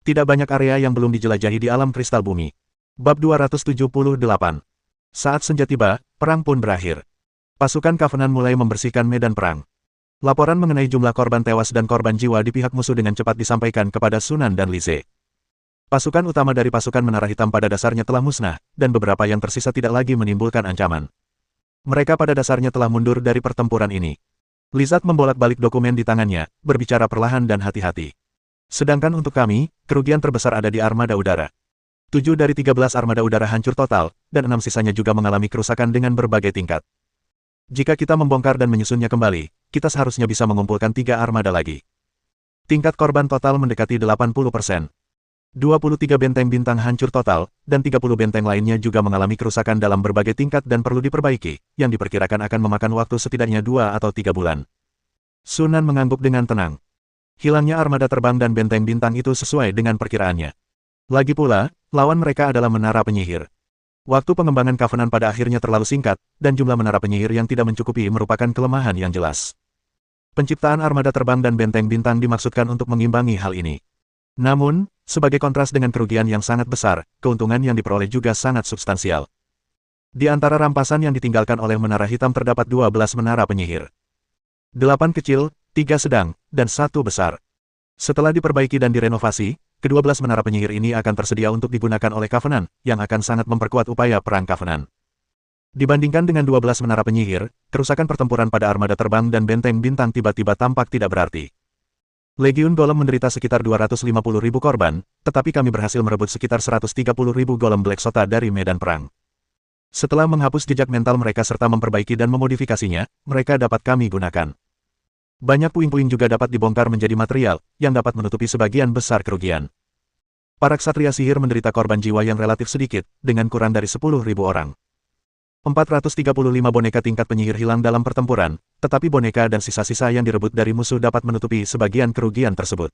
Tidak banyak area yang belum dijelajahi di alam kristal bumi. Bab 278. Saat senja tiba, perang pun berakhir. Pasukan Covenant mulai membersihkan medan perang. Laporan mengenai jumlah korban tewas dan korban jiwa di pihak musuh dengan cepat disampaikan kepada Sunan dan Lise. Pasukan utama dari pasukan Menara Hitam pada dasarnya telah musnah, dan beberapa yang tersisa tidak lagi menimbulkan ancaman. Mereka pada dasarnya telah mundur dari pertempuran ini. Lizard membolak-balik dokumen di tangannya, berbicara perlahan dan hati-hati. Sedangkan untuk kami, kerugian terbesar ada di armada udara. 7 dari 13 armada udara hancur total, dan 6 sisanya juga mengalami kerusakan dengan berbagai tingkat. Jika kita membongkar dan menyusunnya kembali, kita seharusnya bisa mengumpulkan 3 armada lagi. Tingkat korban total mendekati 80%. 23 benteng bintang hancur total, dan 30 benteng lainnya juga mengalami kerusakan dalam berbagai tingkat dan perlu diperbaiki, yang diperkirakan akan memakan waktu setidaknya 2 atau 3 bulan. Sunan mengangguk dengan tenang. Hilangnya armada terbang dan benteng bintang itu sesuai dengan perkiraannya. Lagi pula, lawan mereka adalah menara penyihir. Waktu pengembangan Covenant pada akhirnya terlalu singkat, dan jumlah menara penyihir yang tidak mencukupi merupakan kelemahan yang jelas. Penciptaan armada terbang dan benteng bintang dimaksudkan untuk mengimbangi hal ini. Namun, sebagai kontras dengan kerugian yang sangat besar, keuntungan yang diperoleh juga sangat substansial. Di antara rampasan yang ditinggalkan oleh Menara Hitam terdapat 12 menara penyihir. 8 kecil, 3 sedang, dan 1 besar. Setelah diperbaiki dan direnovasi, ke-12 menara penyihir ini akan tersedia untuk digunakan oleh Covenant, yang akan sangat memperkuat upaya perang Covenant. Dibandingkan dengan 12 menara penyihir, kerusakan pertempuran pada armada terbang dan benteng bintang tiba-tiba tampak tidak berarti. Legiun Golem menderita sekitar 250.000 korban, tetapi kami berhasil merebut sekitar 130.000 Golem Black Sota dari medan perang. Setelah menghapus jejak mental mereka serta memperbaiki dan memodifikasinya, mereka dapat kami gunakan. Banyak puing-puing juga dapat dibongkar menjadi material, yang dapat menutupi sebagian besar kerugian. Para ksatria sihir menderita korban jiwa yang relatif sedikit, dengan kurang dari 10.000 orang. 435 boneka tingkat penyihir hilang dalam pertempuran, tetapi boneka dan sisa-sisa yang direbut dari musuh dapat menutupi sebagian kerugian tersebut.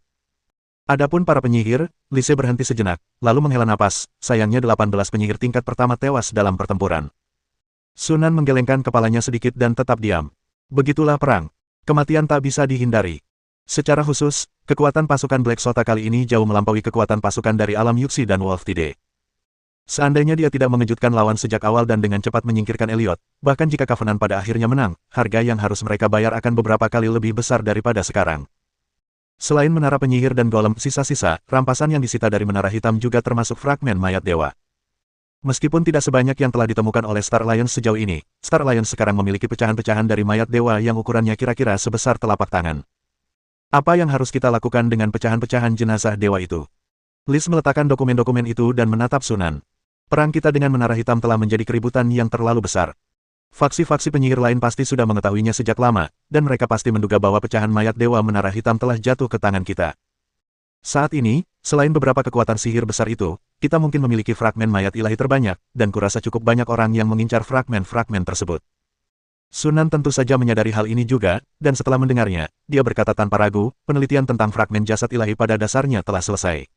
Adapun para penyihir, Lise berhenti sejenak, lalu menghela napas, sayangnya 18 penyihir tingkat pertama tewas dalam pertempuran. Sunan menggelengkan kepalanya sedikit dan tetap diam. Begitulah perang. Kematian tak bisa dihindari. Secara khusus, kekuatan pasukan Black Sota kali ini jauh melampaui kekuatan pasukan dari alam Yuxi dan Wolf Tide. Seandainya dia tidak mengejutkan lawan sejak awal dan dengan cepat menyingkirkan Elliot, bahkan jika Covenant pada akhirnya menang, harga yang harus mereka bayar akan beberapa kali lebih besar daripada sekarang. Selain menara penyihir dan golem sisa-sisa, rampasan yang disita dari menara hitam juga termasuk fragmen mayat dewa. Meskipun tidak sebanyak yang telah ditemukan oleh Star Alliance sejauh ini, Star Alliance sekarang memiliki pecahan-pecahan dari mayat dewa yang ukurannya kira-kira sebesar telapak tangan. Apa yang harus kita lakukan dengan pecahan-pecahan jenazah dewa itu? Liz meletakkan dokumen-dokumen itu dan menatap Sunan. Perang kita dengan menara hitam telah menjadi keributan yang terlalu besar. Faksi-faksi penyihir lain pasti sudah mengetahuinya sejak lama, dan mereka pasti menduga bahwa pecahan mayat dewa menara hitam telah jatuh ke tangan kita. Saat ini, selain beberapa kekuatan sihir besar itu, kita mungkin memiliki fragmen mayat ilahi terbanyak, dan kurasa cukup banyak orang yang mengincar fragmen-fragmen tersebut. Sunan tentu saja menyadari hal ini juga, dan setelah mendengarnya, dia berkata tanpa ragu, penelitian tentang fragmen jasad ilahi pada dasarnya telah selesai.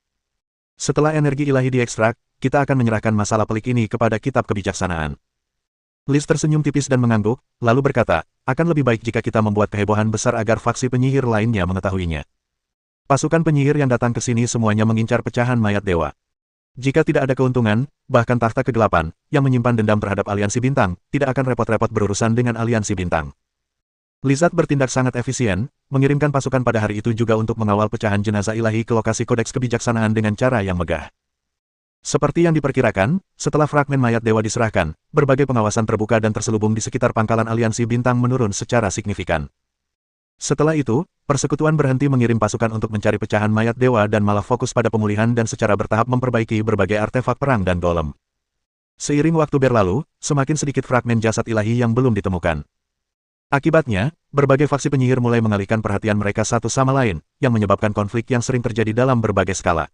Setelah energi ilahi diekstrak, kita akan menyerahkan masalah pelik ini kepada kitab kebijaksanaan. Liz tersenyum tipis dan mengangguk, lalu berkata, akan lebih baik jika kita membuat kehebohan besar agar faksi penyihir lainnya mengetahuinya. Pasukan penyihir yang datang ke sini semuanya mengincar pecahan mayat dewa. Jika tidak ada keuntungan, bahkan takhta kegelapan, yang menyimpan dendam terhadap aliansi bintang, tidak akan repot-repot berurusan dengan aliansi bintang. Lizard bertindak sangat efisien, mengirimkan pasukan pada hari itu juga untuk mengawal pecahan jenazah ilahi ke lokasi kodeks kebijaksanaan dengan cara yang megah. Seperti yang diperkirakan, setelah fragmen mayat dewa diserahkan, berbagai pengawasan terbuka dan terselubung di sekitar pangkalan aliansi bintang menurun secara signifikan. Setelah itu, persekutuan berhenti mengirim pasukan untuk mencari pecahan mayat dewa dan malah fokus pada pemulihan dan secara bertahap memperbaiki berbagai artefak perang dan golem. Seiring waktu berlalu, semakin sedikit fragmen jasad ilahi yang belum ditemukan. Akibatnya, berbagai faksi penyihir mulai mengalihkan perhatian mereka satu sama lain, yang menyebabkan konflik yang sering terjadi dalam berbagai skala.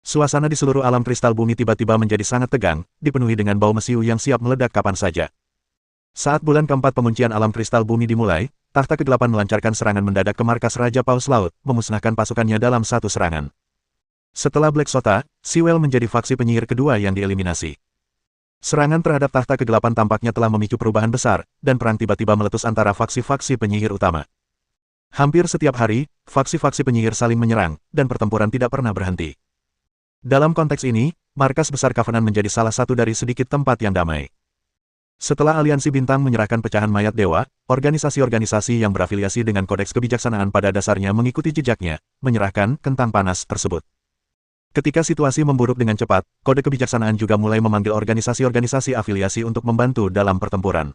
Suasana di seluruh alam kristal bumi tiba-tiba menjadi sangat tegang, dipenuhi dengan bau mesiu yang siap meledak kapan saja. Saat bulan keempat penguncian alam kristal bumi dimulai, takhta kegelapan melancarkan serangan mendadak ke markas Raja Paus Laut, memusnahkan pasukannya dalam satu serangan. Setelah Black Sota, Sewell menjadi faksi penyihir kedua yang dieliminasi. Serangan terhadap takhta kegelapan tampaknya telah memicu perubahan besar, dan perang tiba-tiba meletus antara faksi-faksi penyihir utama. Hampir setiap hari, faksi-faksi penyihir saling menyerang, dan pertempuran tidak pernah berhenti. Dalam konteks ini, markas besar Covenant menjadi salah satu dari sedikit tempat yang damai. Setelah aliansi bintang menyerahkan pecahan mayat dewa, organisasi-organisasi yang berafiliasi dengan kodeks kebijaksanaan pada dasarnya mengikuti jejaknya, menyerahkan kentang panas tersebut. Ketika situasi memburuk dengan cepat, kode kebijaksanaan juga mulai memanggil organisasi-organisasi afiliasi untuk membantu dalam pertempuran.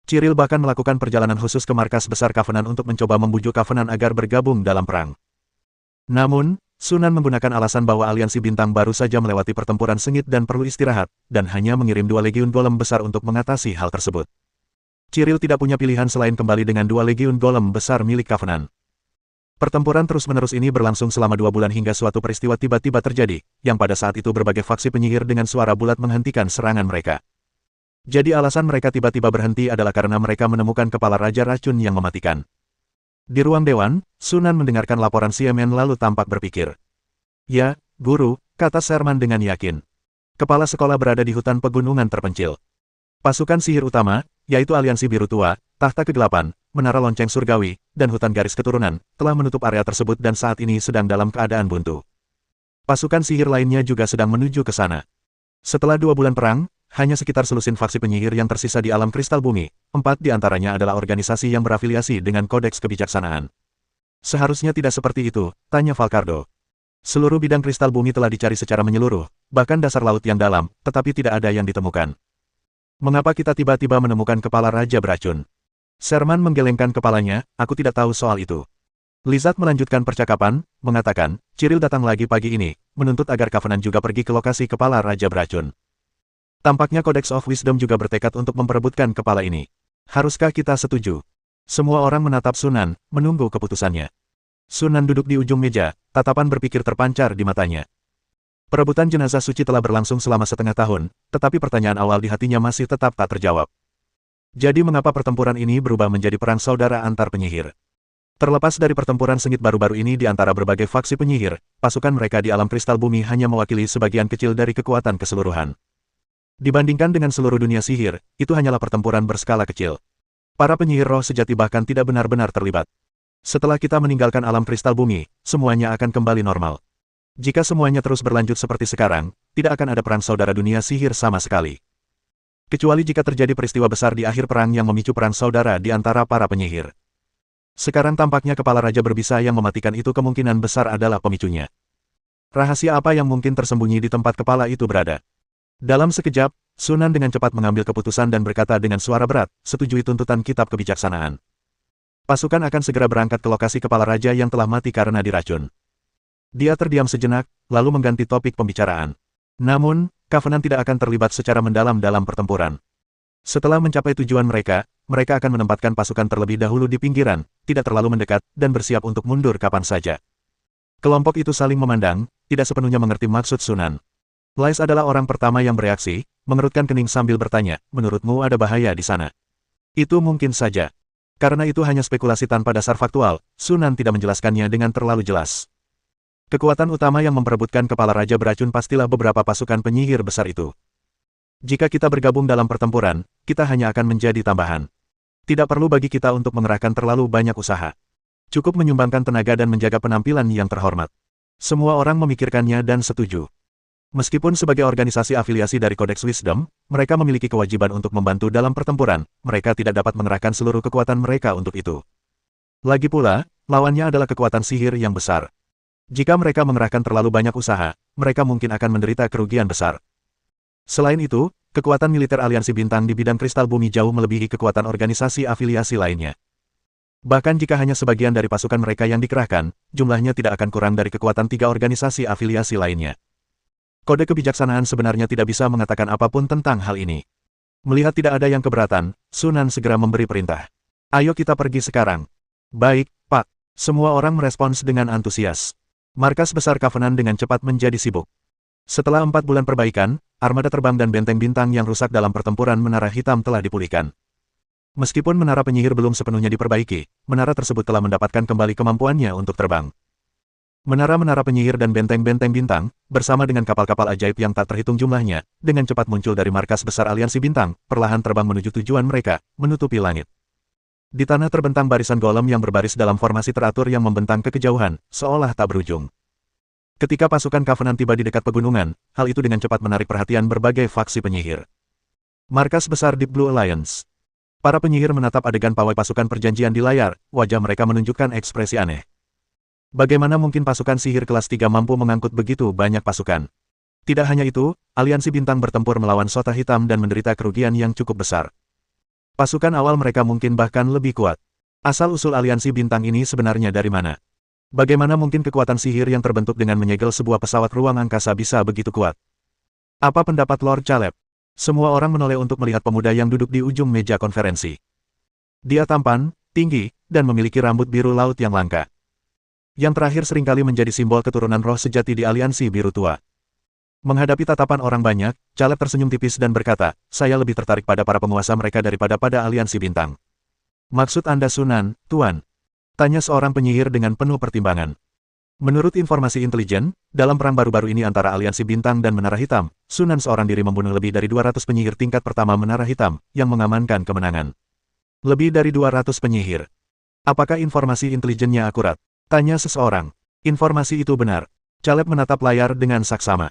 Cyril bahkan melakukan perjalanan khusus ke markas besar Covenant untuk mencoba membujuk Covenant agar bergabung dalam perang. Namun, Sunan menggunakan alasan bahwa aliansi bintang baru saja melewati pertempuran sengit dan perlu istirahat, dan hanya mengirim 2 legiun golem besar untuk mengatasi hal tersebut. Cyril tidak punya pilihan selain kembali dengan 2 legiun golem besar milik Covenant. Pertempuran terus-menerus ini berlangsung selama 2 bulan hingga suatu peristiwa tiba-tiba terjadi, yang pada saat itu berbagai faksi penyihir dengan suara bulat menghentikan serangan mereka. Jadi alasan mereka tiba-tiba berhenti adalah karena mereka menemukan kepala Raja Racun yang mematikan. Di ruang dewan, Sunan mendengarkan laporan Siemen lalu tampak berpikir. Ya, Guru, kata Sherman dengan yakin. Kepala sekolah berada di hutan pegunungan terpencil. Pasukan sihir utama, yaitu Aliansi Biru Tua, Takhta Kegelapan, Menara Lonceng Surgawi, dan Hutan Garis Keturunan, telah menutup area tersebut dan saat ini sedang dalam keadaan buntu. Pasukan sihir lainnya juga sedang menuju ke sana. Setelah 2 bulan perang, hanya sekitar selusin faksi penyihir yang tersisa di alam kristal bumi, 4 di antaranya adalah organisasi yang berafiliasi dengan kodeks kebijaksanaan. Seharusnya tidak seperti itu, tanya Valcardo. Seluruh bidang kristal bumi telah dicari secara menyeluruh, bahkan dasar laut yang dalam, tetapi tidak ada yang ditemukan. Mengapa kita tiba-tiba menemukan kepala Raja Beracun? Sherman menggelengkan kepalanya, aku tidak tahu soal itu. Lizard melanjutkan percakapan, mengatakan, Cyril datang lagi pagi ini, menuntut agar Covenant juga pergi ke lokasi kepala Raja Beracun. Tampaknya Codex of Wisdom juga bertekad untuk memperebutkan kepala ini. Haruskah kita setuju? Semua orang menatap Sunan, menunggu keputusannya. Sunan duduk di ujung meja, tatapan berpikir terpancar di matanya. Perebutan jenazah suci telah berlangsung selama setengah tahun, tetapi pertanyaan awal di hatinya masih tetap tak terjawab. Jadi mengapa pertempuran ini berubah menjadi perang saudara antar penyihir? Terlepas dari pertempuran sengit baru-baru ini di antara berbagai faksi penyihir, pasukan mereka di alam kristal bumi hanya mewakili sebagian kecil dari kekuatan keseluruhan. Dibandingkan dengan seluruh dunia sihir, itu hanyalah pertempuran berskala kecil. Para penyihir roh sejati bahkan tidak benar-benar terlibat. Setelah kita meninggalkan alam kristal bumi, semuanya akan kembali normal. Jika semuanya terus berlanjut seperti sekarang, tidak akan ada perang saudara dunia sihir sama sekali. Kecuali jika terjadi peristiwa besar di akhir perang yang memicu perang saudara di antara para penyihir. Sekarang tampaknya kepala raja berbisa yang mematikan itu kemungkinan besar adalah pemicunya. Rahasia apa yang mungkin tersembunyi di tempat kepala itu berada? Dalam sekejap, Sunan dengan cepat mengambil keputusan dan berkata dengan suara berat, setujui tuntutan kitab kebijaksanaan. Pasukan akan segera berangkat ke lokasi kepala raja yang telah mati karena diracun. Dia terdiam sejenak, lalu mengganti topik pembicaraan. Namun, Covenant tidak akan terlibat secara mendalam dalam pertempuran. Setelah mencapai tujuan mereka akan menempatkan pasukan terlebih dahulu di pinggiran, tidak terlalu mendekat, dan bersiap untuk mundur kapan saja. Kelompok itu saling memandang, tidak sepenuhnya mengerti maksud Sunan. Lais adalah orang pertama yang bereaksi, mengerutkan kening sambil bertanya, menurutmu ada bahaya di sana? Itu mungkin saja. Karena itu hanya spekulasi tanpa dasar faktual, Sunan tidak menjelaskannya dengan terlalu jelas. Kekuatan utama yang memperebutkan kepala raja beracun pastilah beberapa pasukan penyihir besar itu. Jika kita bergabung dalam pertempuran, kita hanya akan menjadi tambahan. Tidak perlu bagi kita untuk mengerahkan terlalu banyak usaha. Cukup menyumbangkan tenaga dan menjaga penampilan yang terhormat. Semua orang memikirkannya dan setuju. Meskipun sebagai organisasi afiliasi dari Codex Wisdom, mereka memiliki kewajiban untuk membantu dalam pertempuran, mereka tidak dapat mengerahkan seluruh kekuatan mereka untuk itu. Lagi pula, lawannya adalah kekuatan sihir yang besar. Jika mereka mengerahkan terlalu banyak usaha, mereka mungkin akan menderita kerugian besar. Selain itu, kekuatan militer aliansi bintang di bidang kristal bumi jauh melebihi kekuatan organisasi afiliasi lainnya. Bahkan jika hanya sebagian dari pasukan mereka yang dikerahkan, jumlahnya tidak akan kurang dari kekuatan 3 organisasi afiliasi lainnya. Kode kebijaksanaan sebenarnya tidak bisa mengatakan apapun tentang hal ini. Melihat tidak ada yang keberatan, Sunan segera memberi perintah. Ayo kita pergi sekarang. Baik, Pak. Semua orang merespons dengan antusias. Markas besar Covenant dengan cepat menjadi sibuk. Setelah 4 bulan perbaikan, armada terbang dan benteng bintang yang rusak dalam pertempuran Menara Hitam telah dipulihkan. Meskipun menara penyihir belum sepenuhnya diperbaiki, menara tersebut telah mendapatkan kembali kemampuannya untuk terbang. Menara-menara penyihir dan benteng-benteng bintang, bersama dengan kapal-kapal ajaib yang tak terhitung jumlahnya, dengan cepat muncul dari markas besar aliansi bintang, perlahan terbang menuju tujuan mereka, menutupi langit. Di tanah terbentang barisan golem yang berbaris dalam formasi teratur yang membentang ke kejauhan, seolah tak berujung. Ketika pasukan Covenant tiba di dekat pegunungan, hal itu dengan cepat menarik perhatian berbagai faksi penyihir. Markas besar Deep Blue Alliance. Para penyihir menatap adegan pawai pasukan perjanjian di layar, wajah mereka menunjukkan ekspresi aneh. Bagaimana mungkin pasukan sihir kelas 3 mampu mengangkut begitu banyak pasukan? Tidak hanya itu, aliansi bintang bertempur melawan Sota Hitam dan menderita kerugian yang cukup besar. Pasukan awal mereka mungkin bahkan lebih kuat. Asal-usul aliansi bintang ini sebenarnya dari mana? Bagaimana mungkin kekuatan sihir yang terbentuk dengan menyegel sebuah pesawat ruang angkasa bisa begitu kuat? Apa pendapat Lord Caleb? Semua orang menoleh untuk melihat pemuda yang duduk di ujung meja konferensi. Dia tampan, tinggi, dan memiliki rambut biru laut yang langka. Yang terakhir seringkali menjadi simbol keturunan roh sejati di aliansi biru tua. Menghadapi tatapan orang banyak, Caleb tersenyum tipis dan berkata, saya lebih tertarik pada para penguasa mereka daripada pada aliansi bintang. Maksud Anda Sunan, Tuan? Tanya seorang penyihir dengan penuh pertimbangan. Menurut informasi intelijen, dalam perang baru-baru ini antara aliansi bintang dan Menara Hitam, Sunan seorang diri membunuh lebih dari 200 penyihir tingkat pertama Menara Hitam, yang mengamankan kemenangan. Lebih dari 200 penyihir. Apakah informasi intelijennya akurat? Tanya seseorang. Informasi itu benar. Caleb menatap layar dengan saksama.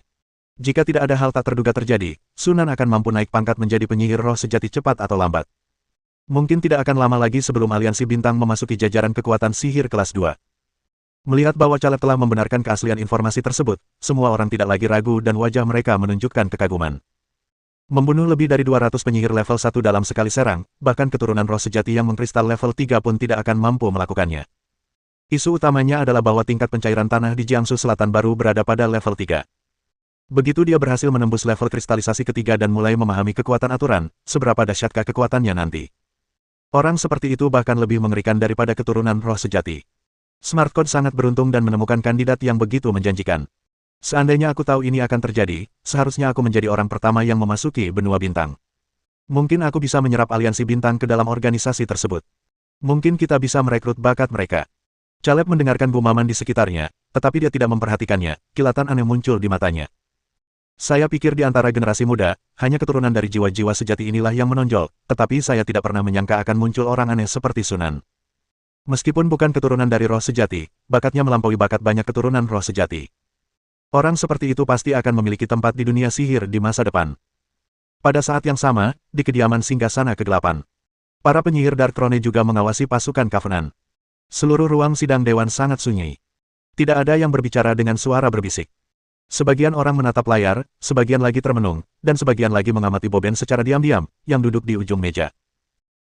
Jika tidak ada hal tak terduga terjadi, Sunan akan mampu naik pangkat menjadi penyihir roh sejati cepat atau lambat. Mungkin tidak akan lama lagi sebelum aliansi bintang memasuki jajaran kekuatan sihir kelas 2. Melihat bahwa Caleb telah membenarkan keaslian informasi tersebut, semua orang tidak lagi ragu dan wajah mereka menunjukkan kekaguman. Membunuh lebih dari 200 penyihir level 1 dalam sekali serang, bahkan keturunan roh sejati yang mengkristal level 3 pun tidak akan mampu melakukannya. Isu utamanya adalah bahwa tingkat pencairan tanah di Jiangsu Selatan baru berada pada level 3. Begitu dia berhasil menembus level kristalisasi ketiga dan mulai memahami kekuatan aturan, seberapa dahsyatkah kekuatannya nanti. Orang seperti itu bahkan lebih mengerikan daripada keturunan roh sejati. Smartcode sangat beruntung dan menemukan kandidat yang begitu menjanjikan. Seandainya aku tahu ini akan terjadi, seharusnya aku menjadi orang pertama yang memasuki benua bintang. Mungkin aku bisa menyerap aliansi bintang ke dalam organisasi tersebut. Mungkin kita bisa merekrut bakat mereka. Caleb mendengarkan gumaman di sekitarnya, tetapi dia tidak memperhatikannya, kilatan aneh muncul di matanya. Saya pikir di antara generasi muda, hanya keturunan dari jiwa-jiwa sejati inilah yang menonjol, tetapi saya tidak pernah menyangka akan muncul orang aneh seperti Sunan. Meskipun bukan keturunan dari roh sejati, bakatnya melampaui bakat banyak keturunan roh sejati. Orang seperti itu pasti akan memiliki tempat di dunia sihir di masa depan. Pada saat yang sama, di kediaman singgasana kegelapan, para penyihir Dark Throne juga mengawasi pasukan Covenant. Seluruh ruang sidang dewan sangat sunyi. Tidak ada yang berbicara dengan suara berbisik. Sebagian orang menatap layar, sebagian lagi termenung, dan sebagian lagi mengamati Boben secara diam-diam, yang duduk di ujung meja.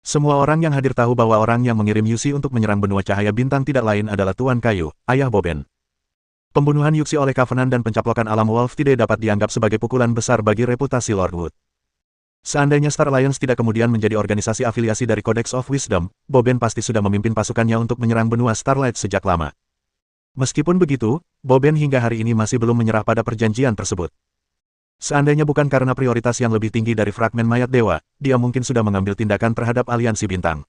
Semua orang yang hadir tahu bahwa orang yang mengirim Yuxi untuk menyerang benua cahaya bintang tidak lain adalah Tuan Kayu, ayah Boben. Pembunuhan Yuxi oleh Covenant dan pencaplokan alam Wolf tidak dapat dianggap sebagai pukulan besar bagi reputasi Lord Wood. Seandainya Star Alliance tidak kemudian menjadi organisasi afiliasi dari Codex of Wisdom, Boben pasti sudah memimpin pasukannya untuk menyerang benua Starlight sejak lama. Meskipun begitu, Boben hingga hari ini masih belum menyerah pada perjanjian tersebut. Seandainya bukan karena prioritas yang lebih tinggi dari fragmen mayat dewa, dia mungkin sudah mengambil tindakan terhadap aliansi bintang.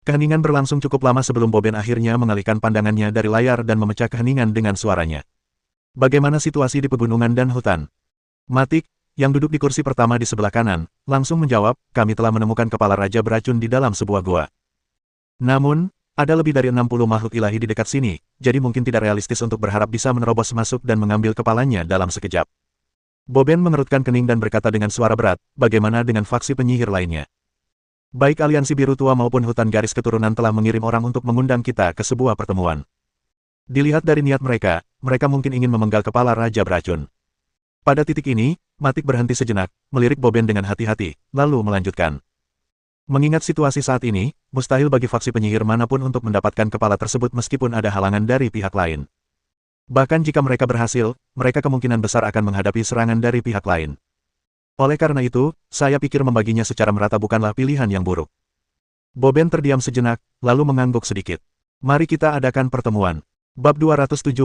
Keheningan berlangsung cukup lama sebelum Boben akhirnya mengalihkan pandangannya dari layar dan memecah keheningan dengan suaranya. Bagaimana situasi di pegunungan dan hutan? Matik, yang duduk di kursi pertama di sebelah kanan, langsung menjawab, kami telah menemukan kepala raja beracun di dalam sebuah gua. Namun, ada lebih dari 60 makhluk ilahi di dekat sini, jadi mungkin tidak realistis untuk berharap bisa menerobos masuk dan mengambil kepalanya dalam sekejap. Boben mengerutkan kening dan berkata dengan suara berat, bagaimana dengan faksi penyihir lainnya? Baik aliansi biru tua maupun hutan garis keturunan telah mengirim orang untuk mengundang kita ke sebuah pertemuan. Dilihat dari niat mereka, mereka mungkin ingin memenggal kepala raja beracun. Pada titik ini, Matik berhenti sejenak, melirik Boben dengan hati-hati, lalu melanjutkan. Mengingat situasi saat ini, mustahil bagi faksi penyihir manapun untuk mendapatkan kepala tersebut meskipun ada halangan dari pihak lain. Bahkan jika mereka berhasil, mereka kemungkinan besar akan menghadapi serangan dari pihak lain. Oleh karena itu, saya pikir membaginya secara merata bukanlah pilihan yang buruk. Boben terdiam sejenak, lalu mengangguk sedikit. Mari kita adakan pertemuan. Bab 279.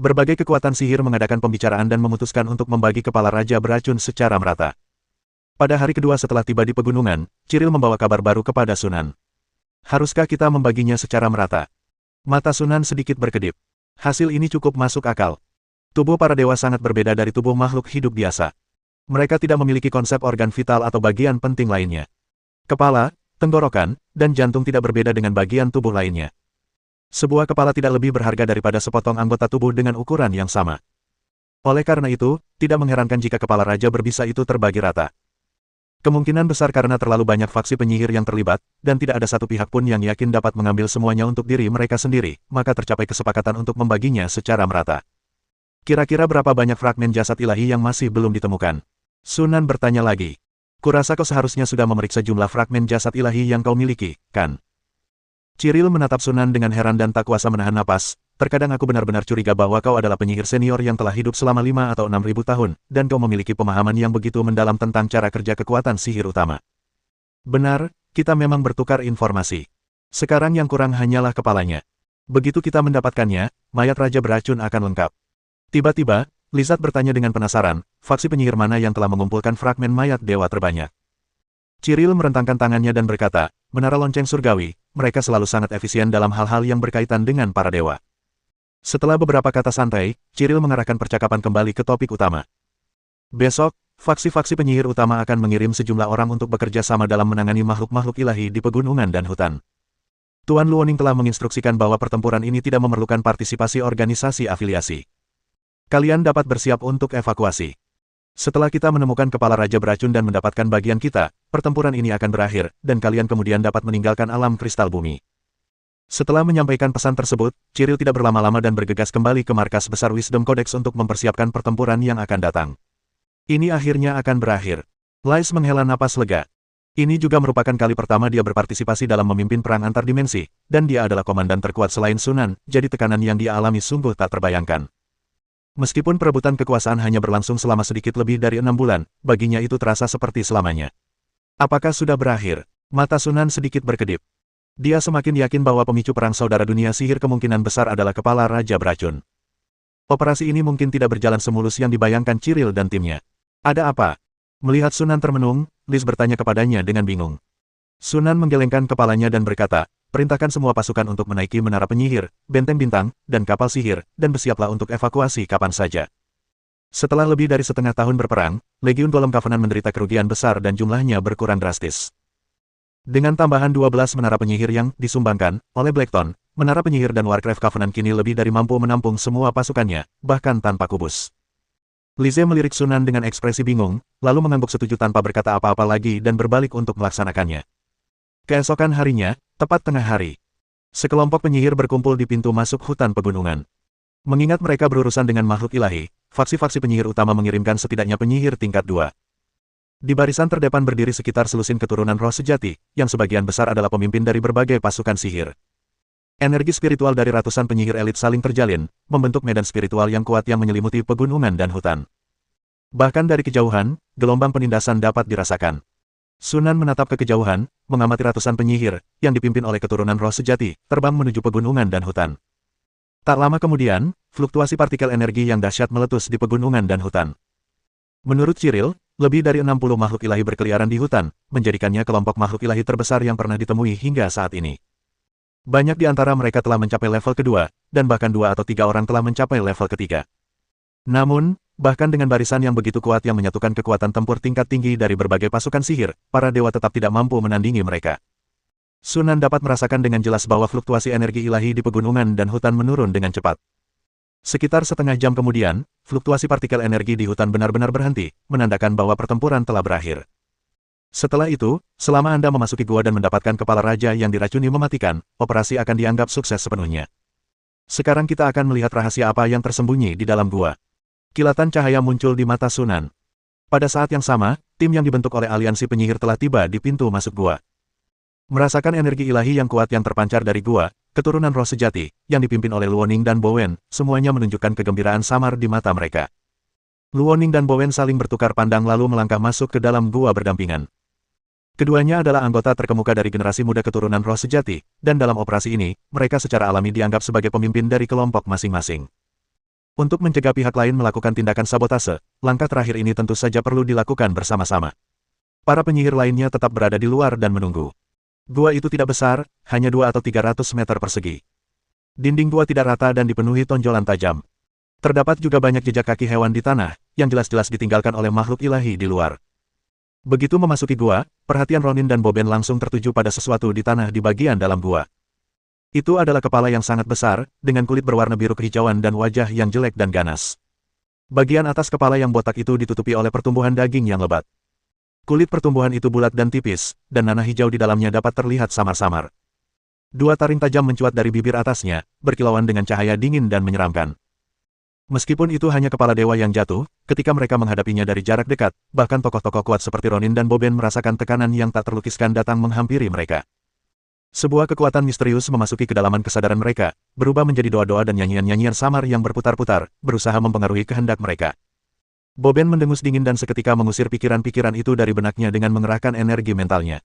Berbagai kekuatan sihir mengadakan pembicaraan dan memutuskan untuk membagi kepala raja beracun secara merata. Pada hari kedua setelah tiba di pegunungan, Ciril membawa kabar baru kepada Sunan. Haruskah kita membaginya secara merata? Mata Sunan sedikit berkedip. Hasil ini cukup masuk akal. Tubuh para dewa sangat berbeda dari tubuh makhluk hidup biasa. Mereka tidak memiliki konsep organ vital atau bagian penting lainnya. Kepala, tenggorokan, dan jantung tidak berbeda dengan bagian tubuh lainnya. Sebuah kepala tidak lebih berharga daripada sepotong anggota tubuh dengan ukuran yang sama. Oleh karena itu, tidak mengherankan jika kepala raja berbisa itu terbagi rata. Kemungkinan besar karena terlalu banyak faksi penyihir yang terlibat, dan tidak ada satu pihak pun yang yakin dapat mengambil semuanya untuk diri mereka sendiri, maka tercapai kesepakatan untuk membaginya secara merata. Kira-kira berapa banyak fragmen jasad ilahi yang masih belum ditemukan? Sunan bertanya lagi. Kurasa kau seharusnya sudah memeriksa jumlah fragmen jasad ilahi yang kau miliki, kan? Ciril menatap Sunan dengan heran dan tak kuasa menahan napas. Terkadang aku benar-benar curiga bahwa kau adalah penyihir senior yang telah hidup selama 5 atau 6 ribu tahun, dan kau memiliki pemahaman yang begitu mendalam tentang cara kerja kekuatan sihir utama. Benar, kita memang bertukar informasi. Sekarang yang kurang hanyalah kepalanya. Begitu kita mendapatkannya, mayat raja beracun akan lengkap. Tiba-tiba, Lizard bertanya dengan penasaran, faksi penyihir mana yang telah mengumpulkan fragmen mayat dewa terbanyak? Ciril merentangkan tangannya dan berkata, menara lonceng surgawi, mereka selalu sangat efisien dalam hal-hal yang berkaitan dengan para dewa. Setelah beberapa kata santai, Ciril mengarahkan percakapan kembali ke topik utama. Besok, faksi-faksi penyihir utama akan mengirim sejumlah orang untuk bekerja sama dalam menangani makhluk-makhluk ilahi di pegunungan dan hutan. Tuan Luoning telah menginstruksikan bahwa pertempuran ini tidak memerlukan partisipasi organisasi afiliasi. Kalian dapat bersiap untuk evakuasi. Setelah kita menemukan kepala raja beracun dan mendapatkan bagian kita, pertempuran ini akan berakhir, dan kalian kemudian dapat meninggalkan alam kristal bumi. Setelah menyampaikan pesan tersebut, Ciril tidak berlama-lama dan bergegas kembali ke markas besar Wisdom Codex untuk mempersiapkan pertempuran yang akan datang. Ini akhirnya akan berakhir. Lais menghela napas lega. Ini juga merupakan kali pertama dia berpartisipasi dalam memimpin perang antar dimensi, dan dia adalah komandan terkuat selain Sunan, jadi tekanan yang dia alami sungguh tak terbayangkan. Meskipun perebutan kekuasaan hanya berlangsung selama sedikit lebih dari 6 bulan, baginya itu terasa seperti selamanya. Apakah sudah berakhir? Mata Sunan sedikit berkedip. Dia semakin yakin bahwa pemicu perang saudara dunia sihir kemungkinan besar adalah kepala raja beracun. Operasi ini mungkin tidak berjalan semulus yang dibayangkan Ciril dan timnya. Ada apa? Melihat Sunan termenung, Liz bertanya kepadanya dengan bingung. Sunan menggelengkan kepalanya dan berkata, perintahkan semua pasukan untuk menaiki menara penyihir, benteng bintang, dan kapal sihir, dan bersiaplah untuk evakuasi kapan saja. Setelah lebih dari setengah tahun berperang, Legiun Golem Covenant menderita kerugian besar dan jumlahnya berkurang drastis. Dengan tambahan 12 menara penyihir yang disumbangkan oleh Blackton, menara penyihir dan Warcraft Covenant kini lebih dari mampu menampung semua pasukannya, bahkan tanpa kubus. Lise melirik Sunan dengan ekspresi bingung, lalu mengangguk setuju tanpa berkata apa-apa lagi dan berbalik untuk melaksanakannya. Keesokan harinya, tepat tengah hari, sekelompok penyihir berkumpul di pintu masuk hutan pegunungan. Mengingat mereka berurusan dengan makhluk ilahi, faksi-faksi penyihir utama mengirimkan setidaknya penyihir tingkat 2. Di barisan terdepan berdiri sekitar selusin keturunan roh sejati, yang sebagian besar adalah pemimpin dari berbagai pasukan sihir. Energi spiritual dari ratusan penyihir elit saling terjalin, membentuk medan spiritual yang kuat yang menyelimuti pegunungan dan hutan. Bahkan dari kejauhan, gelombang penindasan dapat dirasakan. Sunan menatap ke kejauhan, mengamati ratusan penyihir, yang dipimpin oleh keturunan roh sejati, terbang menuju pegunungan dan hutan. Tak lama kemudian, fluktuasi partikel energi yang dahsyat meletus di pegunungan dan hutan. Menurut Cyril, lebih dari 60 makhluk ilahi berkeliaran di hutan, menjadikannya kelompok makhluk ilahi terbesar yang pernah ditemui hingga saat ini. Banyak di antara mereka telah mencapai level kedua, dan bahkan 2 atau 3 orang telah mencapai level ketiga. Namun, bahkan dengan barisan yang begitu kuat yang menyatukan kekuatan tempur tingkat tinggi dari berbagai pasukan sihir, para dewa tetap tidak mampu menandingi mereka. Sunan dapat merasakan dengan jelas bahwa fluktuasi energi ilahi di pegunungan dan hutan menurun dengan cepat. Sekitar setengah jam kemudian, fluktuasi partikel energi di hutan benar-benar berhenti, menandakan bahwa pertempuran telah berakhir. Setelah itu, selama Anda memasuki gua dan mendapatkan kepala raja yang diracuni mematikan, operasi akan dianggap sukses sepenuhnya. Sekarang kita akan melihat rahasia apa yang tersembunyi di dalam gua. Kilatan cahaya muncul di mata Sunan. Pada saat yang sama, tim yang dibentuk oleh aliansi penyihir telah tiba di pintu masuk gua. Merasakan energi ilahi yang kuat yang terpancar dari gua, keturunan roh sejati, yang dipimpin oleh Luoning dan Bowen, semuanya menunjukkan kegembiraan samar di mata mereka. Luoning dan Bowen saling bertukar pandang lalu melangkah masuk ke dalam gua berdampingan. Keduanya adalah anggota terkemuka dari generasi muda keturunan roh sejati, dan dalam operasi ini, mereka secara alami dianggap sebagai pemimpin dari kelompok masing-masing. Untuk mencegah pihak lain melakukan tindakan sabotase, langkah terakhir ini tentu saja perlu dilakukan bersama-sama. Para penyihir lainnya tetap berada di luar dan menunggu. Gua itu tidak besar, hanya 2 atau 300 meter persegi. Dinding gua tidak rata dan dipenuhi tonjolan tajam. Terdapat juga banyak jejak kaki hewan di tanah, yang jelas-jelas ditinggalkan oleh makhluk ilahi di luar. Begitu memasuki gua, perhatian Ronin dan Boben langsung tertuju pada sesuatu di tanah di bagian dalam gua. Itu adalah kepala yang sangat besar, dengan kulit berwarna biru kehijauan dan wajah yang jelek dan ganas. Bagian atas kepala yang botak itu ditutupi oleh pertumbuhan daging yang lebat. Kulit pertumbuhan itu bulat dan tipis, dan nanah hijau di dalamnya dapat terlihat samar-samar. 2 taring tajam mencuat dari bibir atasnya, berkilauan dengan cahaya dingin dan menyeramkan. Meskipun itu hanya kepala dewa yang jatuh, ketika mereka menghadapinya dari jarak dekat, bahkan tokoh-tokoh kuat seperti Ronin dan Boben merasakan tekanan yang tak terlukiskan datang menghampiri mereka. Sebuah kekuatan misterius memasuki kedalaman kesadaran mereka, berubah menjadi doa-doa dan nyanyian-nyanyian samar yang berputar-putar, berusaha mempengaruhi kehendak mereka. Boben mendengus dingin dan seketika mengusir pikiran-pikiran itu dari benaknya dengan mengerahkan energi mentalnya.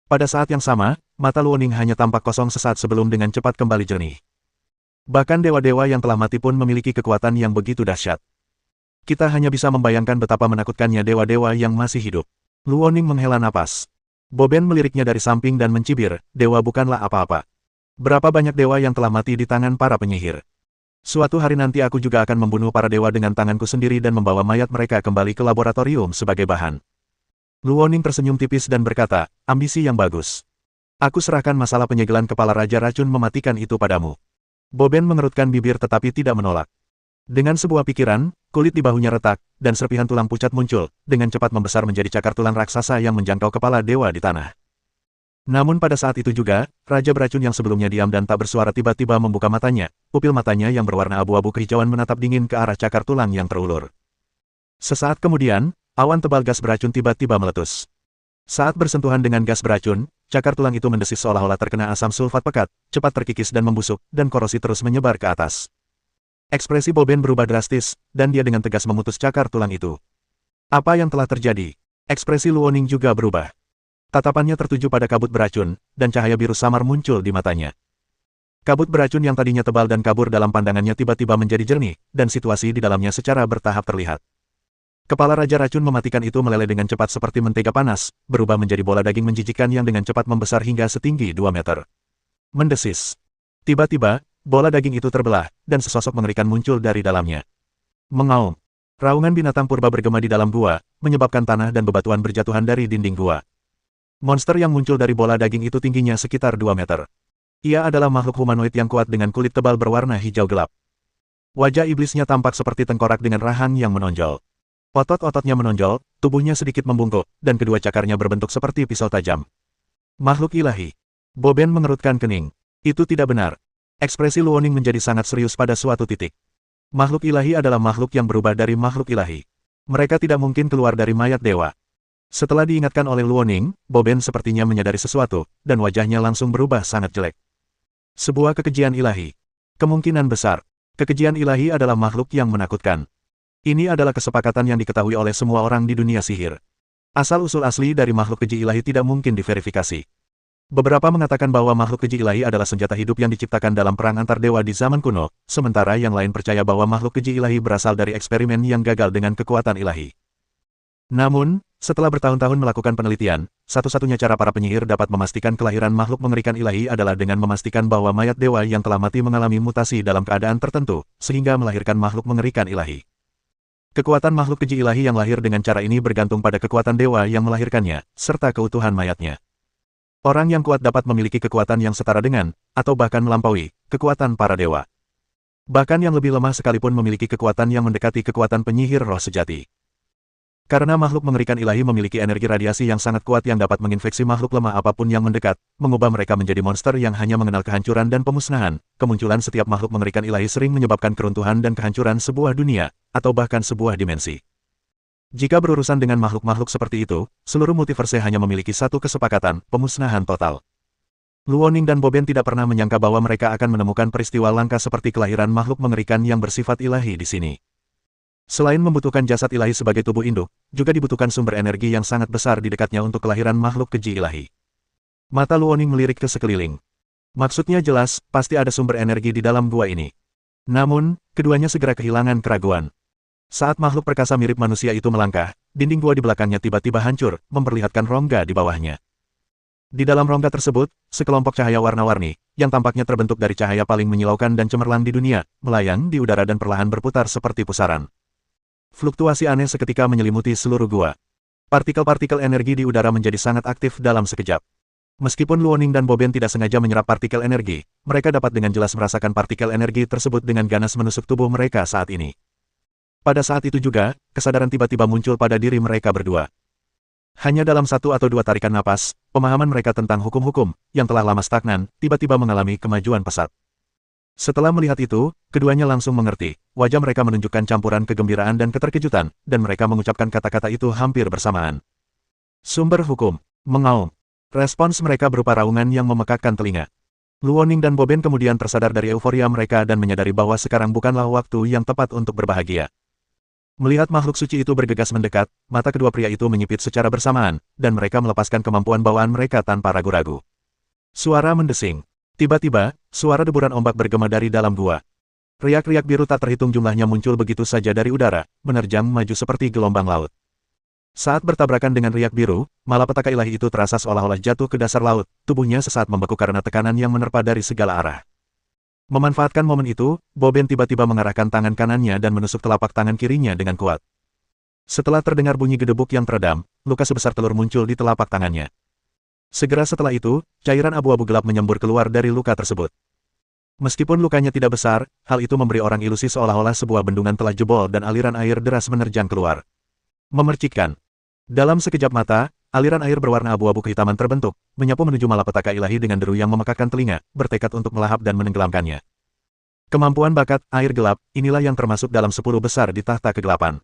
Pada saat yang sama, mata Luoning hanya tampak kosong sesaat sebelum dengan cepat kembali jernih. Bahkan dewa-dewa yang telah mati pun memiliki kekuatan yang begitu dahsyat. Kita hanya bisa membayangkan betapa menakutkannya dewa-dewa yang masih hidup. Luoning menghela napas. Boben meliriknya dari samping dan mencibir, dewa bukanlah apa-apa. Berapa banyak dewa yang telah mati di tangan para penyihir. Suatu hari nanti aku juga akan membunuh para dewa dengan tanganku sendiri dan membawa mayat mereka kembali ke laboratorium sebagai bahan. Luoning tersenyum tipis dan berkata, ambisi yang bagus. Aku serahkan masalah penyegelan kepala Raja Racun Mematikan itu padamu. Boben mengerutkan bibir tetapi tidak menolak. Dengan sebuah pikiran, kulit di bahunya retak, dan serpihan tulang pucat muncul, dengan cepat membesar menjadi cakar tulang raksasa yang menjangkau kepala dewa di tanah. Namun pada saat itu juga, Raja Beracun yang sebelumnya diam dan tak bersuara tiba-tiba membuka matanya, pupil matanya yang berwarna abu-abu kehijauan menatap dingin ke arah cakar tulang yang terulur. Sesaat kemudian, awan tebal gas beracun tiba-tiba meletus. Saat bersentuhan dengan gas beracun, cakar tulang itu mendesis seolah-olah terkena asam sulfat pekat, cepat terkikis dan membusuk, dan korosi terus menyebar ke atas. Ekspresi Boben berubah drastis, dan dia dengan tegas memutus cakar tulang itu. Apa yang telah terjadi? Ekspresi Luoning juga berubah. Tatapannya tertuju pada kabut beracun, dan cahaya biru samar muncul di matanya. Kabut beracun yang tadinya tebal dan kabur dalam pandangannya tiba-tiba menjadi jernih, dan situasi di dalamnya secara bertahap terlihat. Kepala Raja Racun Mematikan itu meleleh dengan cepat seperti mentega panas, berubah menjadi bola daging menjijikkan yang dengan cepat membesar hingga setinggi 2 meter. Mendesis. Tiba-tiba, bola daging itu terbelah, dan sesosok mengerikan muncul dari dalamnya. Mengaum. Raungan binatang purba bergema di dalam gua, menyebabkan tanah dan bebatuan berjatuhan dari dinding gua. Monster yang muncul dari bola daging itu tingginya sekitar 2 meter. Ia adalah makhluk humanoid yang kuat dengan kulit tebal berwarna hijau gelap. Wajah iblisnya tampak seperti tengkorak dengan rahang yang menonjol. Otot-ototnya menonjol, tubuhnya sedikit membungkuk, dan kedua cakarnya berbentuk seperti pisau tajam. Makhluk ilahi. Boben mengerutkan kening. Itu tidak benar. Ekspresi Luoning menjadi sangat serius pada suatu titik. Makhluk ilahi adalah makhluk yang berubah dari makhluk ilahi. Mereka tidak mungkin keluar dari mayat dewa. Setelah diingatkan oleh Luoning, Boben sepertinya menyadari sesuatu, dan wajahnya langsung berubah sangat jelek. Sebuah kekejian ilahi. Kemungkinan besar, kekejian ilahi adalah makhluk yang menakutkan. Ini adalah kesepakatan yang diketahui oleh semua orang di dunia sihir. Asal-usul asli dari makhluk keji ilahi tidak mungkin diverifikasi. Beberapa mengatakan bahwa makhluk keji ilahi adalah senjata hidup yang diciptakan dalam perang antar dewa di zaman kuno, sementara yang lain percaya bahwa makhluk keji ilahi berasal dari eksperimen yang gagal dengan kekuatan ilahi. Namun, setelah bertahun-tahun melakukan penelitian, satu-satunya cara para penyihir dapat memastikan kelahiran makhluk mengerikan ilahi adalah dengan memastikan bahwa mayat dewa yang telah mati mengalami mutasi dalam keadaan tertentu, sehingga melahirkan makhluk mengerikan ilahi. Kekuatan makhluk keji ilahi yang lahir dengan cara ini bergantung pada kekuatan dewa yang melahirkannya, serta keutuhan mayatnya. Orang yang kuat dapat memiliki kekuatan yang setara dengan, atau bahkan melampaui, kekuatan para dewa. Bahkan yang lebih lemah sekalipun memiliki kekuatan yang mendekati kekuatan penyihir roh sejati. Karena makhluk mengerikan ilahi memiliki energi radiasi yang sangat kuat yang dapat menginfeksi makhluk lemah apapun yang mendekat, mengubah mereka menjadi monster yang hanya mengenal kehancuran dan pemusnahan. Kemunculan setiap makhluk mengerikan ilahi sering menyebabkan keruntuhan dan kehancuran sebuah dunia, atau bahkan sebuah dimensi. Jika berurusan dengan makhluk-makhluk seperti itu, seluruh multiverse hanya memiliki satu kesepakatan, pemusnahan total. Luoning dan Boben tidak pernah menyangka bahwa mereka akan menemukan peristiwa langka seperti kelahiran makhluk mengerikan yang bersifat ilahi di sini. Selain membutuhkan jasad ilahi sebagai tubuh induk, juga dibutuhkan sumber energi yang sangat besar di dekatnya untuk kelahiran makhluk keji ilahi. Mata Luoning melirik ke sekeliling. Maksudnya jelas, pasti ada sumber energi di dalam gua ini. Namun, keduanya segera kehilangan keraguan. Saat makhluk perkasa mirip manusia itu melangkah, dinding gua di belakangnya tiba-tiba hancur, memperlihatkan rongga di bawahnya. Di dalam rongga tersebut, sekelompok cahaya warna-warni, yang tampaknya terbentuk dari cahaya paling menyilaukan dan cemerlang di dunia, melayang di udara dan perlahan berputar seperti pusaran. Fluktuasi aneh seketika menyelimuti seluruh gua. Partikel-partikel energi di udara menjadi sangat aktif dalam sekejap. Meskipun Luoning dan Boben tidak sengaja menyerap partikel energi, mereka dapat dengan jelas merasakan partikel energi tersebut dengan ganas menusuk tubuh mereka saat ini. Pada saat itu juga, kesadaran tiba-tiba muncul pada diri mereka berdua. Hanya dalam satu atau dua tarikan napas, pemahaman mereka tentang hukum-hukum, yang telah lama stagnan, tiba-tiba mengalami kemajuan pesat. Setelah melihat itu, keduanya langsung mengerti. Wajah mereka menunjukkan campuran kegembiraan dan keterkejutan, dan mereka mengucapkan kata-kata itu hampir bersamaan. Sumber hukum. Mengaum. Respons mereka berupa raungan yang memekakkan telinga. Luoning dan Boben kemudian tersadar dari euforia mereka dan menyadari bahwa sekarang bukanlah waktu yang tepat untuk berbahagia. Melihat makhluk suci itu bergegas mendekat, mata kedua pria itu menyipit secara bersamaan, dan mereka melepaskan kemampuan bawaan mereka tanpa ragu-ragu. Suara mendesing. Tiba-tiba, suara deburan ombak bergema dari dalam gua. Riak-riak biru tak terhitung jumlahnya muncul begitu saja dari udara, menerjang maju seperti gelombang laut. Saat bertabrakan dengan riak biru, malapetaka ilahi itu terasa seolah-olah jatuh ke dasar laut, tubuhnya sesaat membeku karena tekanan yang menerpa dari segala arah. Memanfaatkan momen itu, Boben tiba-tiba mengarahkan tangan kanannya dan menusuk telapak tangan kirinya dengan kuat. Setelah terdengar bunyi gedebuk yang teredam, luka sebesar telur muncul di telapak tangannya. Segera setelah itu, cairan abu-abu gelap menyembur keluar dari luka tersebut. Meskipun lukanya tidak besar, hal itu memberi orang ilusi seolah-olah sebuah bendungan telah jebol dan aliran air deras menerjang keluar. Memercikkan. Dalam sekejap mata, aliran air berwarna abu-abu kehitaman terbentuk, menyapu menuju malapetaka ilahi dengan deru yang memekakkan telinga, bertekad untuk melahap dan menenggelamkannya. Kemampuan bakat air gelap, inilah yang termasuk dalam 10 besar di tahta kegelapan.